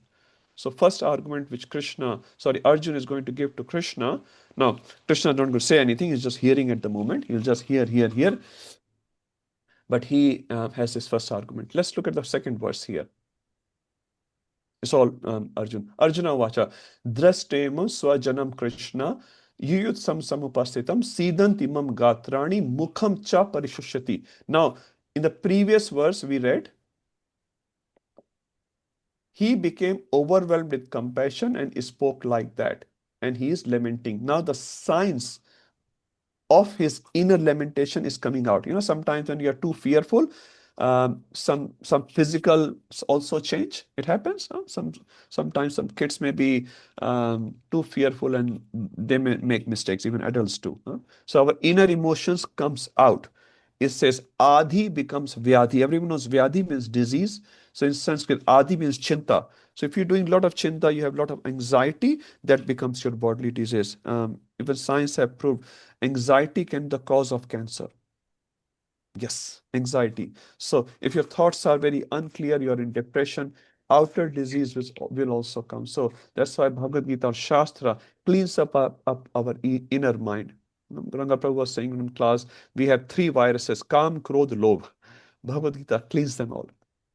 So first argument which Arjun is going to give to Krishna. Now, Krishna don't go say anything. He's just hearing at the moment. He'll just hear. But he has his first argument. Let's look at the second verse here. It's all Arjun. Arjuna vacha. Drastema swajanam Krishna yuyutsam samupastitam sidant imam gatrani mukham cha parishushati. Now, in the previous verse we read, he became overwhelmed with compassion and spoke like that. And he is lamenting. Now the signs of his inner lamentation is coming out. Sometimes when you are too fearful, some physical also change. It happens. Sometimes some kids may be too fearful and they may make mistakes. Even adults do. So our inner emotions comes out. It says Adi becomes Vyadhi. Everyone knows Vyadhi means disease. So in Sanskrit, Adi means Chinta. So if you're doing a lot of chinta, you have a lot of anxiety, that becomes your bodily disease. Even science have proved anxiety can be the cause of cancer. Yes, anxiety. So if your thoughts are very unclear, you're in depression, outer disease will also come. So that's why Bhagavad Gita or Shastra cleans up our inner mind. Ranga Prabhu was saying in class, we have 3 viruses, Kam, Krodh, Lobh. Bhagavad Gita cleans them all.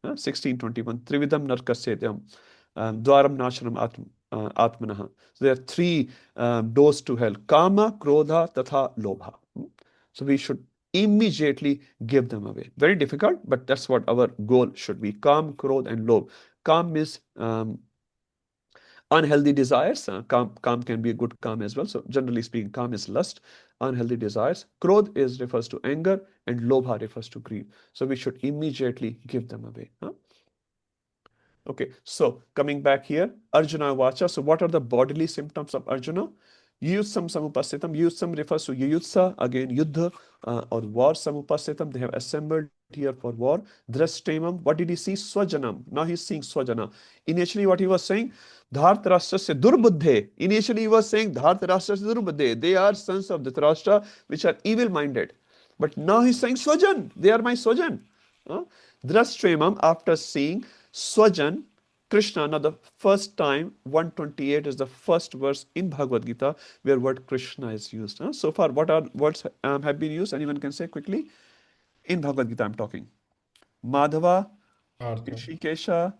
16:21, Trividam Narkasedyam, Dwaram Nashanam Atmanaha. So there are 3 doors to hell, Kama, Krodha, Tatha, Lobha. So we should immediately give them away. Very difficult, but that's what our goal should be. Kam, Krodh, and Lobh. Kam means unhealthy desires. Kam can be a good calm as well. So generally speaking, Kam is lust, unhealthy desires. Krodh refers to anger, and Lobha refers to greed. So we should immediately give them away. Okay, so coming back here, Arjuna Vacha. So what are the bodily symptoms of Arjuna? Yuyutsam Samupasitam. Yuyutsam refers to Yuyutsa, again Yuddha or war Samupasitam. They have assembled here for war. Drashtemam. What did he see? Swajanam. Now he's seeing Swajana. Initially what he was saying, Dhartarashtrasya Durbuddhe. Initially he was saying Dhartarashtrasya Durbuddhe. They are sons of Dhritarashtra which are evil-minded. But now he's saying Swajan. They are my Swajan. Drashtemam, after seeing Swajan, Krishna. Now the first time, 128 is the first verse in Bhagavad Gita where word Krishna is used. So far, what are words have been used? Anyone can say quickly? In Bhagavad Gita, I'm talking. Madhava, Rishikesha,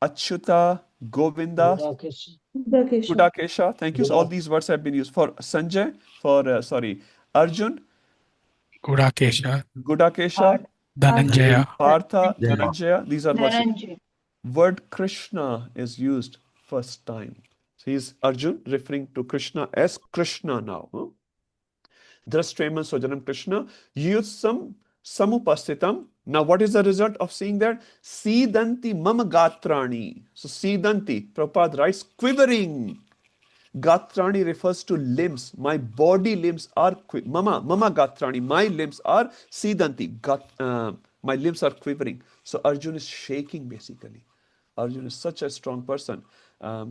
Achyuta, Govinda, Gudakesha. Thank you. So all these words have been used. For Sanjay, for Arjun, Gudakesha, Gudakesha, Dhananjaya, Partha, Dhananjaya. These are words. Dhananjay. Word Krishna is used first time. So he's Arjun referring to Krishna as Krishna now. Drashtemam Swajanam Krishna. Yutsam Samupasitam. Now what is the result of seeing that? Sidanti Mama Gatrani. So Sidanti, Prabhupada writes, quivering. Gatrani refers to limbs. My body limbs are Mama Gatrani. My limbs are Sidanti. My limbs are quivering. So Arjun is shaking basically. Arjun is such a strong person.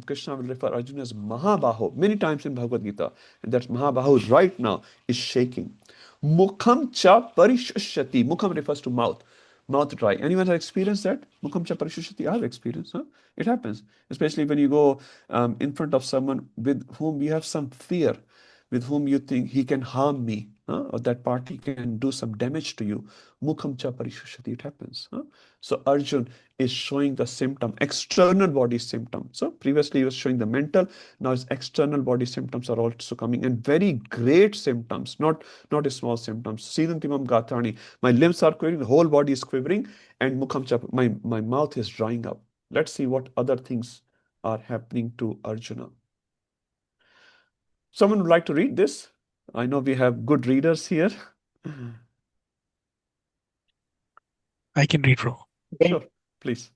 Krishna will refer Arjuna as Mahabaho many times in Bhagavad Gita. And that Mahabaho right now is shaking. Mukham cha parishushati. Mukham refers to mouth. Mouth dry. Anyone have experienced that? Mukham cha parishushati. I have experienced. It happens. Especially when you go in front of someone with whom you have some fear, with whom you think he can harm me, or that party can do some damage to you. Mukham cha parishushati. It happens. So Arjun is showing the symptom, external body symptom. So previously he was showing the mental, now his external body symptoms are also coming, and very great symptoms, not small symptoms. Sidantimam Gatrani, my limbs are quivering, the whole body is quivering, and Mukham cha, my mouth is drying up. Let's see what other things are happening to Arjuna. Someone would like to read this? I know we have good readers here. I can read, bro. Sure, please.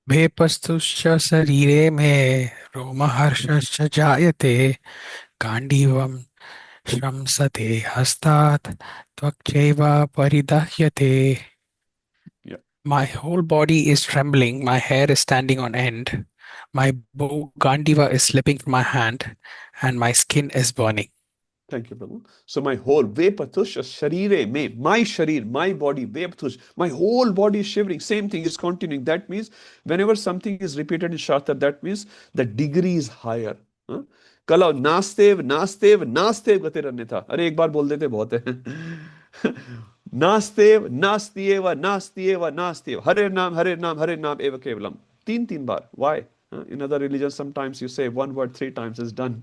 भेपस्तुश्च शरीरे मे रोमहर्षश्च जायते गाण्डीवं श्रंसते हस्तात् त्वक्चैव परिदह्यते. My whole body is trembling, my hair is standing on end, my bow Gandiva is slipping from my hand, and my skin is burning. Thank you, Prabhu. So my whole Vepatush Sharire me, my sharir, my body, Vepatush, my whole body is shivering. Same thing is continuing. That means whenever something is repeated in Shastra, that means the degree is higher. Kala nastev, nastev, nastev gate rannetha. अरे एक बार बोल देते बहुत है. Nastev, nastieva, nastieva, nastev. Hare nam eva kevalam. तीन बार. Why? In other religions, sometimes you say one word 3 times is done.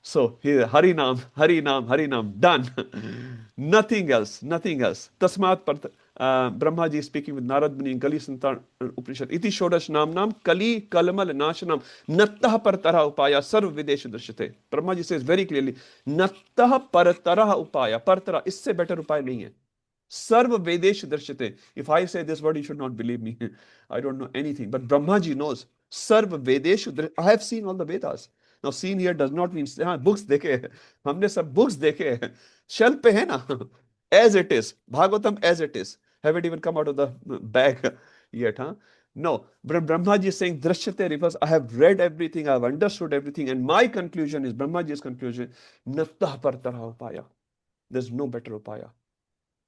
So here, Harinam, Harinam, Harinam, done. Nothing else. Tasmat Brahmaji is speaking with Narad Muni in Kali Santan Upanishad. Iti Shodash Nam Kali Kalamal Nashanam Nattah Partara Upaya Sarv Videsh Drashyate. Brahmaji says very clearly, Nattah Partara Upaya. Partara, isse better upaya nahi hai. Sarva Vedesh Darshyate. If I say this word, you should not believe me. I don't know anything. But Brahmaji knows. Sarva Vedesh. I have seen all the Vedas. Now, seen here does not mean books देखे हमने सब books देखे shelf पे है ना as it is Bhagavatam as it is haven't even come out of the bag yet No, Brahmaji is saying Drishyate refers, I have read everything, I have understood everything, and my conclusion is, Brahmaji's conclusion, Nattah Partara Upaya. There's no better Upaya.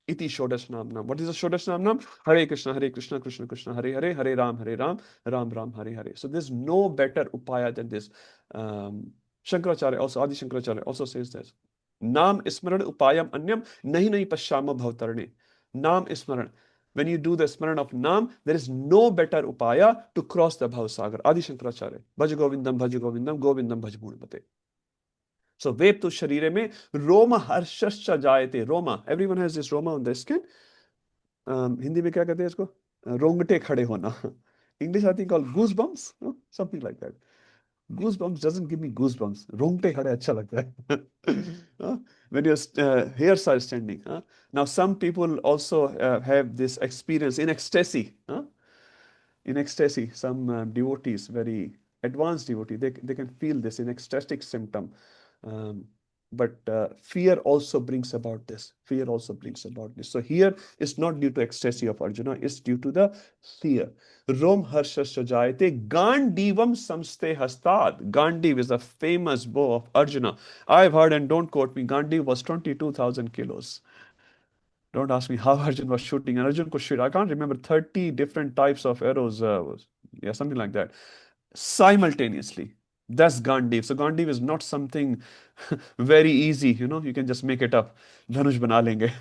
Iti Shodash Namnam. What is the Shodash Namnam? Hare Krishna, Krishna Krishna, Hare Hare, Hare Ram, Ram Ram, Hare Hare. So there's no better Upaya than this. Shankaracharya also, Adi Shankaracharya also says this. Nam Ismaran Upayam Anyam Nahi Pashyama Bhavtarne. Nam Ismaran. When you do the Smaran of Nam, there is no better Upaya to cross the Bhavsagar. Adi Shankaracharya. Bhaj Govindam, Govindam Bhaj Gunpate. So Vep tu Sharire mein Roma Harshascha Jayate. Roma. Everyone has this Roma on their skin. Hindi mein kya kehte hain isko? Rongte khade hona. English I think called goosebumps. No? Something like that. Goosebumps doesn't give me goosebumps. Rongte khade acha lagta hai. When your hairs are standing. Now some people also have this experience in ecstasy. In ecstasy, some devotees, very advanced devotee, they can feel this in ecstatic symptom. But fear also brings about this. Fear also brings about this. So here it's not due to ecstasy of Arjuna, it's due to the fear. Rom harshasya jayate gandivam samste hastad. Gandiv is a famous bow of Arjuna. I've heard, and don't quote me, Gandiv was 22,000 kilos. Don't ask me how Arjun was shooting. And Arjun could shoot, I can't remember, 30 different types of arrows. Something like that. Simultaneously. That's Gandiv. So Gandiv is not something very easy, you can just make it up. Dhanush bana lenge.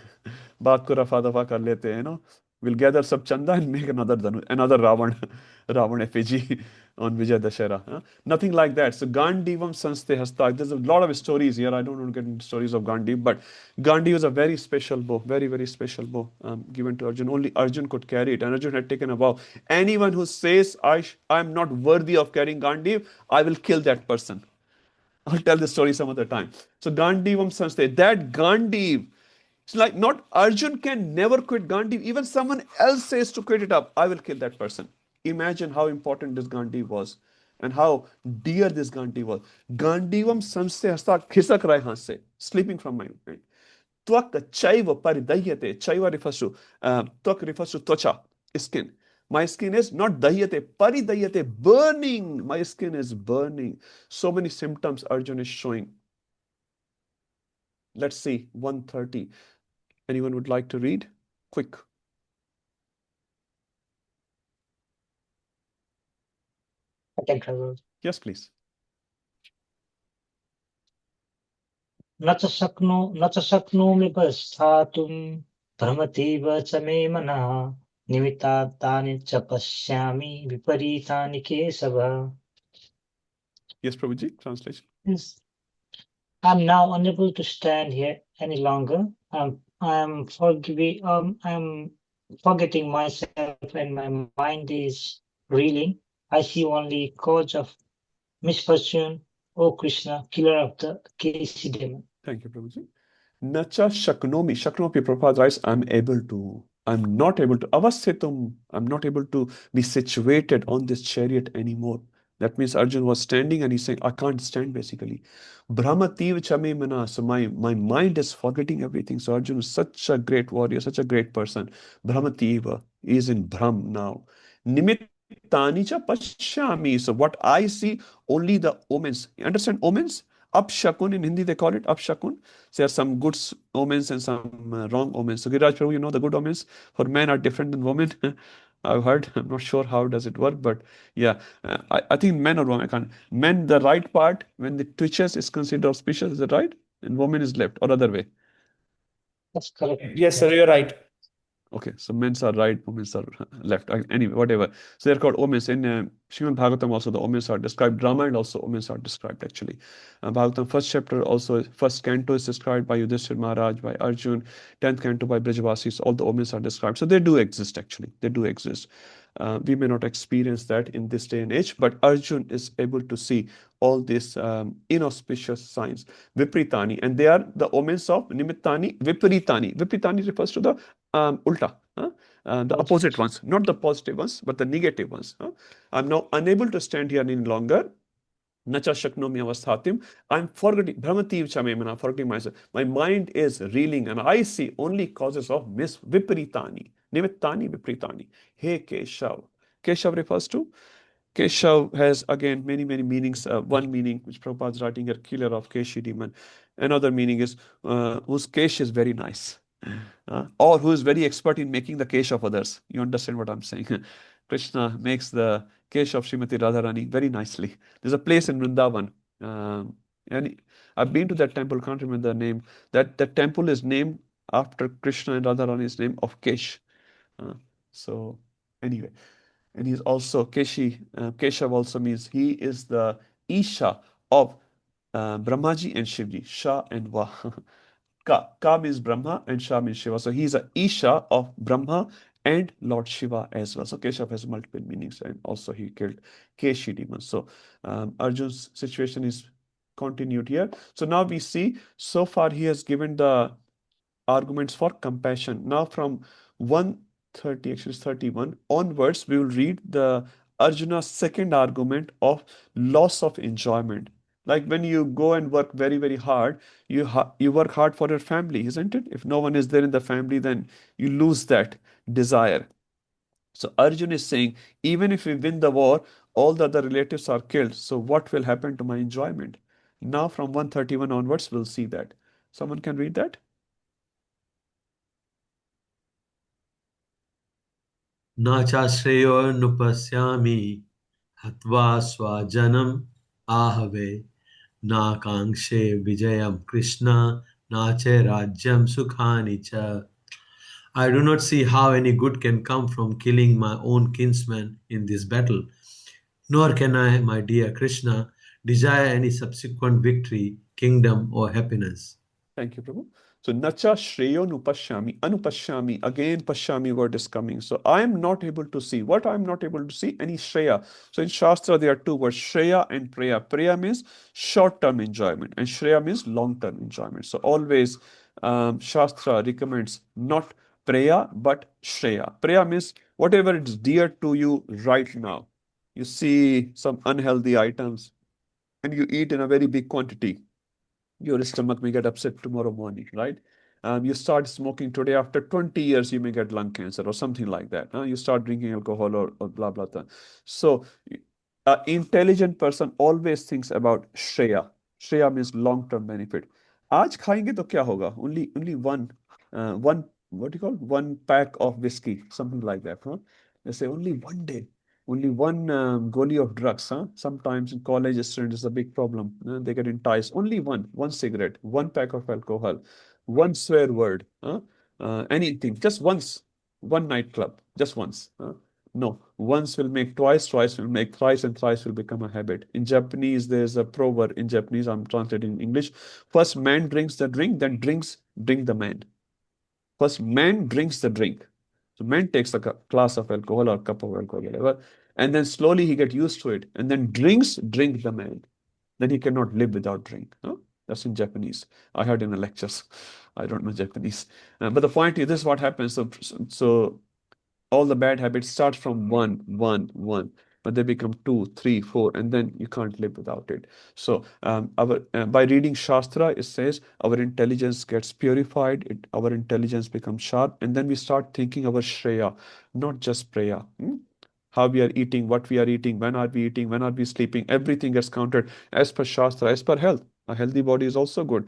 Baat ko rafa dafa kar lete, We'll gather sab chanda and make another Ravan effigy on Vijay Dashera. Nothing like that. So Gandivam Sanste Hasta. There's a lot of stories here. I don't want to get into stories of Gandiv, but Gandiv is a very special bow, very, very special bow given to Arjun. Only Arjun could carry it. And Arjun had taken a vow. Anyone who says, I'm not worthy of carrying Gandiv, I will kill that person. I'll tell the story some other time. So Gandivam Sanste, that Gandiv, it's like not Arjun can never quit Gandiv. Even someone else says to quit it up, I will kill that person. Imagine how important this Gandiv was and how dear this Gandiv was. Gandivam Sanste Hasta Khisak Rai Hanse, sleeping from my mind. Twak Chaiva Paridayate. Chaiva refers to Twak refers to Twacha, skin. My skin is not dahyate, paridayate, burning. My skin is burning. So many symptoms Arjun is showing. Let's see, 130. Anyone would like to read? Quick. I can travel. Yes, please. न च शक्नोमि स्थातुं भ्रमतीव च मे मनः निमित्तानि च पश्यामि विपरीतानि Keshav. Yes, Prabhuji, translation. Yes. I'm now unable to stand here any longer. I'm forgetting myself and my mind is reeling. I see only cause of misfortune. O Krishna, killer of the Kesi demon. Thank you, Prabhuji. Nacha Shaknomi. Shaknomi Prabhupada writes, I'm not able to. Avasthitum. I'm not able to be situated on this chariot anymore. That means Arjun was standing and he's saying, I can't stand basically. Brahmativ chame mana. So my mind is forgetting everything. So Arjun is such a great warrior, such a great person. Brahmativa is in Brahm now. Nimittani cha pashyami. So what I see, only the omens. You understand omens? Apshakun in Hindi they call it Apshakun. So there are some good omens and some wrong omens. So Giriraj Prabhu, you know the good omens for men are different than women. I've heard. I'm not sure how does it work, but yeah, I think men are wrong. I can't. Men, the right part when it twitches is considered auspicious. Is that right? And woman is left or other way. That's correct. Yes, sir, you're right. Okay, so men's are right, women's are left. Anyway, whatever. So they're called omens. In Srimad Bhagavatam also the omens are described. Rama and also omens are described actually. Bhagavatam first chapter also, first canto is described by Yudhishthir Maharaj, by Arjun. 10th canto by Brajavasis. So all the omens are described. So they do exist actually. They do exist. We may not experience that in this day and age, but Arjun is able to see all these inauspicious signs, Vipritani, and they are the omens of Nimittani, Viparitani. Viparitani refers to the ulta, the opposite ones, not the positive ones, but the negative ones. I'm now unable to stand here any longer. Nacha Shaknomi Avasthatim. I'm forgetting, Brahmativ Chamemana, forgetting myself. My mind is reeling and I see only causes of Viparitani. Nimittani Vipritani. He Keshav. Keshav refers to? Keshav has again many meanings. One meaning which Prabhupada is writing here, killer of Keshi demon. Another meaning is whose kesh is very nice. Or who is very expert in making the kesh of others. You understand what I'm saying? Krishna makes the kesh of Srimati Radharani very nicely. There's a place in Vrindavan. And I've been to that temple, can't remember the name. That temple is named after Krishna and Radharani's name of Kesh. So anyway, and he's also Keshi. Keshav also means he is the Isha of Brahmaji and Shivji. Sha and Va. Ka means Brahma and Sha means Shiva. So he's a Isha of Brahma and Lord Shiva as well. So Keshav has multiple meanings, and also he killed Keshi demons. So Arjun's situation is continued here. So now we see, so far he has given the arguments for compassion. Now from 130, actually 31 onwards, we will read the Arjuna's second argument of loss of enjoyment. Like when you go and work very hard, you work hard for your family, isn't it? If no one is there in the family, then you lose that desire. So Arjun is saying, even if we win the war, all the other relatives are killed. So what will happen to my enjoyment? Now from 131 onwards, we'll see that. Someone can read that? न चाश्रयोनुपश्यामि हत्वा स्वजनम् आहवे नाकाङ्क्षे विजयं कृष्ण न च राज्यं सुखानि च. I do not see how any good can come from killing my own kinsman in this battle, nor can I, my dear Krishna, desire any subsequent victory, kingdom, or happiness. Thank you, Prabhu. So, nacha shreyo nupashyami. Anupashyami. Again, pashyami word is coming. So, I am not able to see. What I am not able to see? Any shreya. So, in Shastra, there are two words, shreya and preya. Preya means short-term enjoyment, and shreya means long-term enjoyment. So, always Shastra recommends not preya, but shreya. Preya means whatever is dear to you right now. You see some unhealthy items and you eat in a very big quantity, your stomach may get upset tomorrow morning, right? You start smoking today, after 20 years, you may get lung cancer or something like that. You start drinking alcohol or blah, blah, blah. So, an intelligent person always thinks about Shreya. Shreya means long-term benefit. आज खाएंगे तो क्या होगा? Only one, what do you call? One pack of whiskey, something like that. They say only one day. Only one goli of drugs. Sometimes in college students is a big problem. They get enticed. Only one cigarette, one pack of alcohol, one swear word, anything, just once, one nightclub, just once. No, once will make twice, twice will make thrice, and thrice will become a habit. In Japanese, there's a proverb in Japanese, I'm translating in English. First man drinks the drink, then drinks drink the man. First man drinks the drink. So man takes a glass of alcohol or cup of alcohol, whatever, and then slowly he gets used to it, and then drink the man. Then he cannot live without drink. That's in Japanese. I heard in the lectures. I don't know Japanese. But the point is, this is what happens. So all the bad habits start from one, but they become 2, 3, 4, and then you can't live without it. So by reading Shastra, it says our intelligence gets purified, our intelligence becomes sharp, and then we start thinking our Shreya, not just Preya. How we are eating, what we are eating, when are we eating, when are we sleeping, everything gets counted as per Shastra, as per health. A healthy body is also good.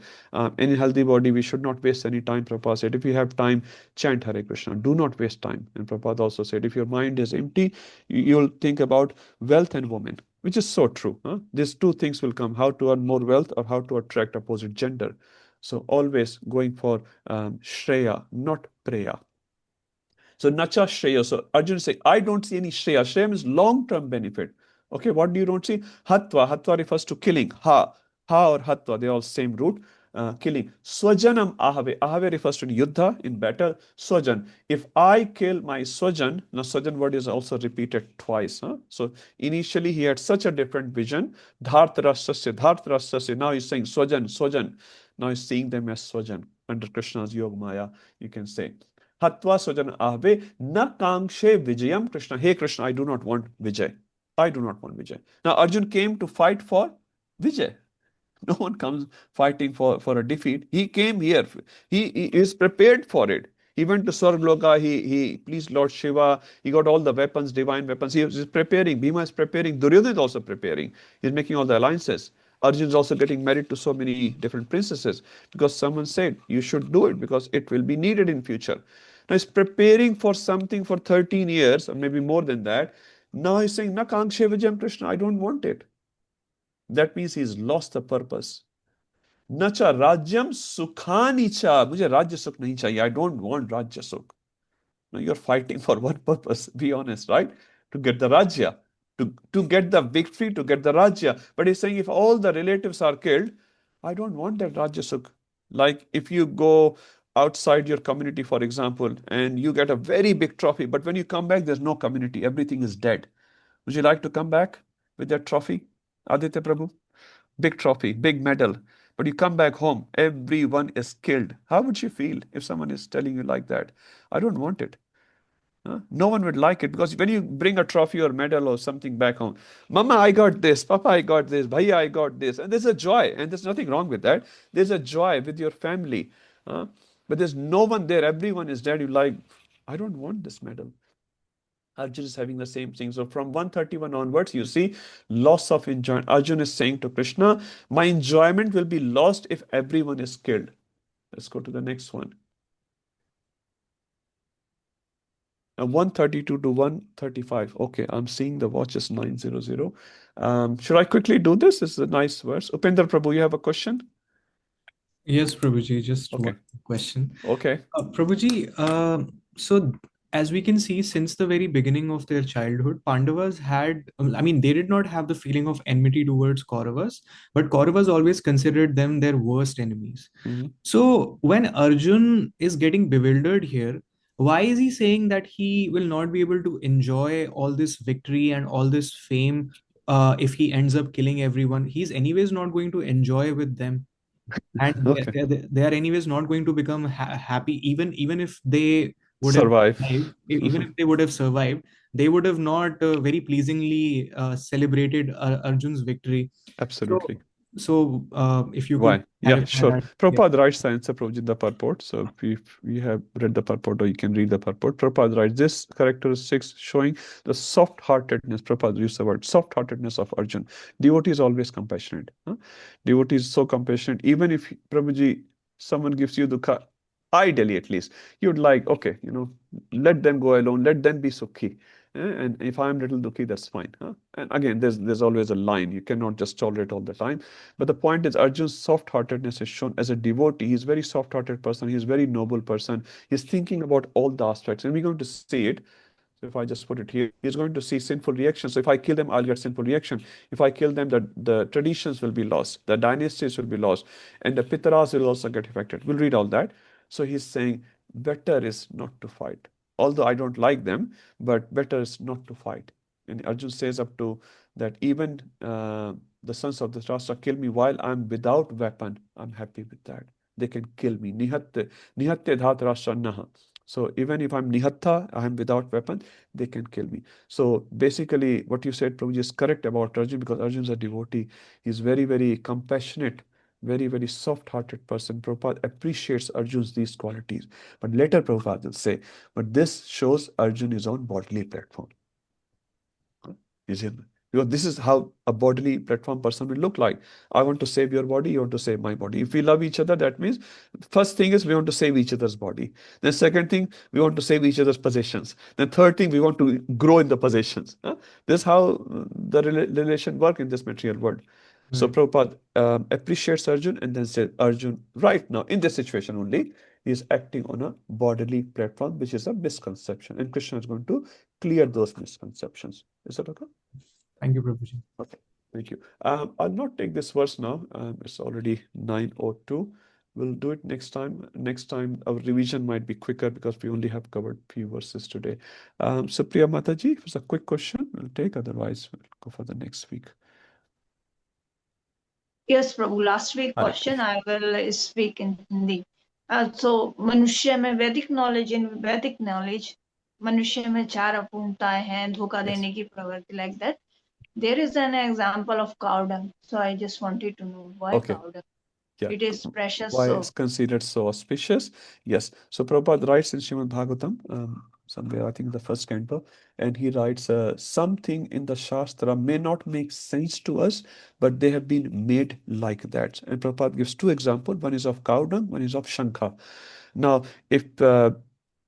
In a healthy body, we should not waste any time. Prabhupada said, if you have time, chant Hare Krishna. Do not waste time. And Prabhupada also said, if your mind is empty, you'll think about wealth and women, which is so true. These two things will come, how to earn more wealth or how to attract opposite gender. So always going for Shreya, not Preya. So nacha shreya. So Arjuna is saying, I don't see any shreya. Shreya means long-term benefit. Okay, what do you don't see? Hatva. Hatva refers to killing. Ha or hatva, they all same root. Killing. Swajanam ahave. Ahave refers to yuddha, in battle. Swajan. If I kill my swajan, now swajan word is also repeated twice. So initially he had such a different vision. Dhartarasasya. Now he's saying swajan. Now he's seeing them as swajan. Under Krishna's Yoga Maya, you can say. Hatva swajan ahve na kangshe vijayam Krishna. Hey Krishna, I do not want Vijay. I do not want Vijay. Now Arjun came to fight for Vijay. No one comes fighting for a defeat. He came here. He is prepared for it. He He went to Swargloka, he pleased Lord Shiva, he got all the weapons, divine weapons. He was preparing, Bhima is preparing, Duryodhana is also preparing. He's making all the alliances. Arjun is also getting married to so many different princesses because someone said you should do it because it will be needed in future. Now he's preparing for something for 13 years or maybe more than that. Now he's saying, Na Kankshe Vijayam Krishna, I don't want it. That means he's lost the purpose. Nacha Rajyam Sukhani cha. Mujhe Rajya Sukh nahi chahiye. I don't want Rajya Sukh. Now you're fighting for what purpose? Be honest, right? To get the Rajya, to get the victory, to get the Rajya. But he's saying if all the relatives are killed, I don't want that Rajya Sukh. Like if you go outside your community, for example, and you get a very big trophy, but when you come back, there's no community. Everything is dead. Would you like to come back with that trophy, Aditya Prabhu? Big trophy, big medal. But you come back home, everyone is killed. How would you feel if someone is telling you like that? I don't want it. No one would like it because when you bring a trophy or medal or something back home, Mama, I got this, Papa, I got this, Bhaiya, I got this. And there's a joy, and there's nothing wrong with that. There's a joy with your family. But there's no one there, everyone is dead. You're like, I don't want this medal. Arjun is having the same thing. So from 131 onwards, you see loss of enjoyment. Arjun is saying to Krishna, my enjoyment will be lost if everyone is killed. Let's go to the next one. 132 to 135. Okay, I'm seeing the watch is 900. Should I quickly do this? This is a nice verse. Upendra Prabhu, you have a question? Yes, Prabhuji, just Okay. one question. Okay. Prabhuji, so as we can see, since the very beginning of their childhood, Pandavas had, I mean, they did not have the feeling of enmity towards Kauravas, but Kauravas always considered them their worst enemies. So when Arjun is getting bewildered here, why is he saying that he will not be able to enjoy all this victory and all this fame if he ends up killing everyone? He's anyways not going to enjoy with them. And Okay. they are anyways not going to become happy, even if they would have Survive. survived, even if they would have survived, they would have not very pleasingly celebrated Arjun's victory. Absolutely. So if you Why? could Yeah, clarify sure. that. Prabhupada writes the answer, Prabhuji, in the purport. So if you have read the purport or you can read the purport, Prabhupada writes this characteristics showing the soft-heartedness. Prabhupada used the word soft-heartedness of Arjun. Devotee is always compassionate. Devotee is so compassionate. Even if, Prabhuji, someone gives you dukha, ideally at least, you'd like, okay, let them go alone, let them be sukhi. And if I'm little dukhi, that's fine. And again, there's always a line. You cannot just tolerate all the time. But the point is, Arjun's soft-heartedness is shown as a devotee. He's a very soft-hearted person. He's a very noble person. He's thinking about all the aspects. And we're going to see it. So if I just put it here, he's going to see sinful reactions. So if I kill them, I'll get sinful reaction. If I kill them, the traditions will be lost. The dynasties will be lost. And the Pitaras will also get affected. We'll read all that. So he's saying, better is not to fight. Although I don't like them, but better is not to fight. And Arjun says up to that even the sons of the Shastra kill me while I'm without weapon. I'm happy with that. They can kill me. Nihatya dhat rashtra naha. So even if I'm nihatta, I'm without weapon, they can kill me. So basically what you said, Prabhuji, is correct about Arjun because Arjun is a devotee. He's very, very compassionate, very, very soft-hearted person. Prabhupada appreciates Arjun's these qualities. But later Prabhupada will say, but this shows Arjun is on bodily platform. Because this is how a bodily platform person will look like. I want to save your body, you want to save my body. If we love each other, that means first thing is we want to save each other's body. Then second thing, we want to save each other's possessions. Then third thing, we want to grow in the possessions. This is how the relation work in this material world. So Prabhupada appreciates Arjun and then says, Arjun, right now, in this situation only, he is acting on a bodily platform, which is a misconception. And Krishna is going to clear those misconceptions. Is that okay? Thank you, Prabhuji. Okay, thank you. I'll not take this verse now. It's already 9:02. We'll do it next time. Next time, our revision might be quicker because we only have covered few verses today. Supriya Mataji, if it's a quick question, we'll take. Otherwise, we'll go for the next week. Yes, Prabhu. Last week Hare question I will speak in Hindi. So, मनुष्य में वैदिक knowledge and वैदिक knowledge, मनुष्य में चार अपूर्णताएं हैं, धोखा देने की प्रवृत्ति, like that. There is an example of cow dung. So I just wanted to know why Okay. cow dung. Yeah. It is precious. Why So it's considered so auspicious? Yes. So Prabhupada writes in Srimad Bhagavatam, somewhere I think the first canto, and he writes, something in the Shastra may not make sense to us, but they have been made like that. And Prabhupada gives two examples. One is of cow dung, one is of shankha. Now, if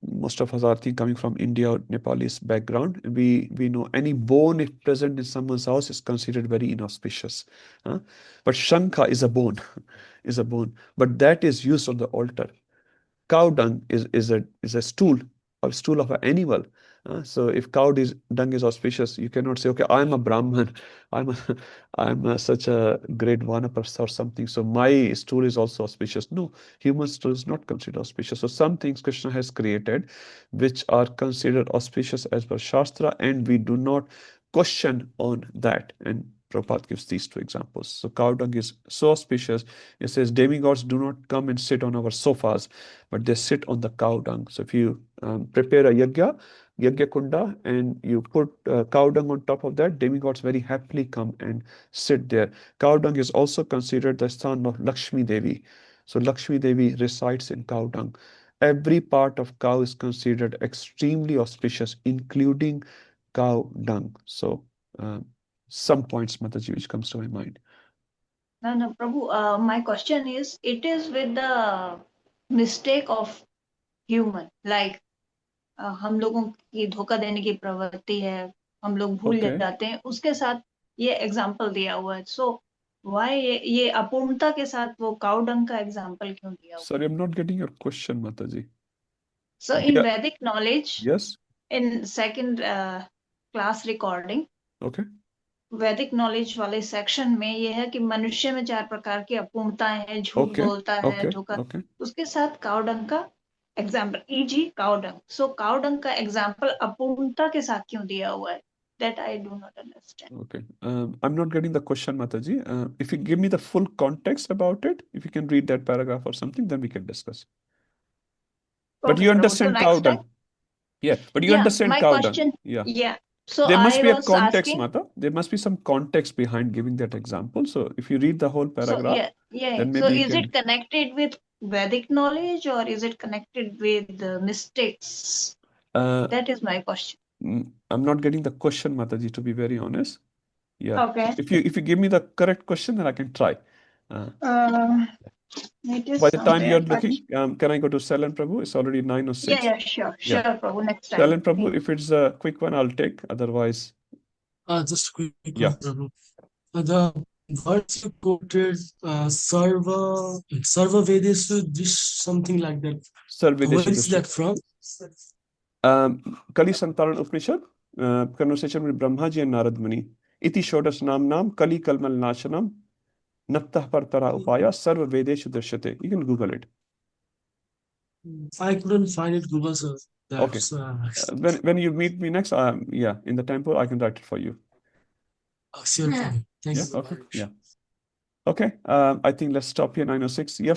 most of us are coming from India or Nepalese background, we know any bone if present in someone's house is considered very inauspicious. But shankha is a bone, is a bone, but that is used on the altar. Cow dung is a stool, or stool of an animal. So if dung is auspicious, you cannot say, okay, I'm a Brahman, I'm such a great Vanaprastha or something, so my stool is also auspicious. No, human stool is not considered auspicious. So some things Krishna has created which are considered auspicious as per Shastra, and we do not question on that. And Prabhupada gives these two examples. So cow dung is so auspicious. It says demigods do not come and sit on our sofas, but they sit on the cow dung. So if you prepare a yajna kunda, and you put cow dung on top of that, demigods very happily come and sit there. Cow dung is also considered the son of Lakshmi Devi. So Lakshmi Devi resides in cow dung. Every part of cow is considered extremely auspicious, including cow dung. So some points, Mataji, which comes to my mind. no, Prabhu. My question is, it is with the mistake of human, like हम लोगों की धोखा देने की प्रवृत्ति है, हम लोग भूल Okay. जाते हैं, उसके साथ ये एग्जाम्पल दिया हुआ है. सो वाई ये अपूर्णता के साथ वो काउ डंग का एग्जाम्पल क्यों दिया हुआ? Sorry, I'm not getting your question, Mataji. So in Vedic knowledge, yes, in second class recording, okay, वैदिक नॉलेज वाले सेक्शन में ये है कि मनुष्य में 4 प्रकार की अपूर्णताएं हैं, झूठ okay, बोलता है, okay, धोखा. okay. उसके साथ काउडंग का एग्जाम्पल, ईजी काउडंग. सो काउडंग का एग्जाम्पल अपूर्णता के साथ क्यों दिया हुआ है? That I do not understand. Okay. I'm not getting the question, Mataji. If you give me the full context about it, if you can read that paragraph or something, then we can discuss. But Okay, you Prabhu. So understand cow next time, dung. Yeah, but you understand my cow dung. question, Yeah. So There must I be a was context, asking, Mata. There must be some context behind giving that example. So if you read the whole so paragraph, then So maybe you is can. it connected with Vedic knowledge or is it connected with the mistakes? That is my question. I'm not getting the question, Mataji, to be very honest. Yeah. Okay. If you give me the correct question, then I can try. It is By the time you're somewhere, but looking, can I go to Salan Prabhu? It's already 9:06. sure, Yeah. Prabhu, next time. Salan Prabhu, if it's a quick one, I'll take. Otherwise, Just quick yeah. one, Prabhu. The words you quoted, Sarva Vedesu, this something like that. Where is that from? Kali Santaran Upanishad, conversation with Brahmaji and Narad Muni. Iti Shodas Nam Kali Kalmal Nashanam Nattah Partara Upaya Sarva Vedeshu Drishyate. You can Google it. I couldn't find it Google, sir. Okay. When you meet me next, yeah, in the temple, I can write it for you. Sure, thank you. Yeah. Okay. Yeah. Okay. I think let's stop here. 9:06. Yes.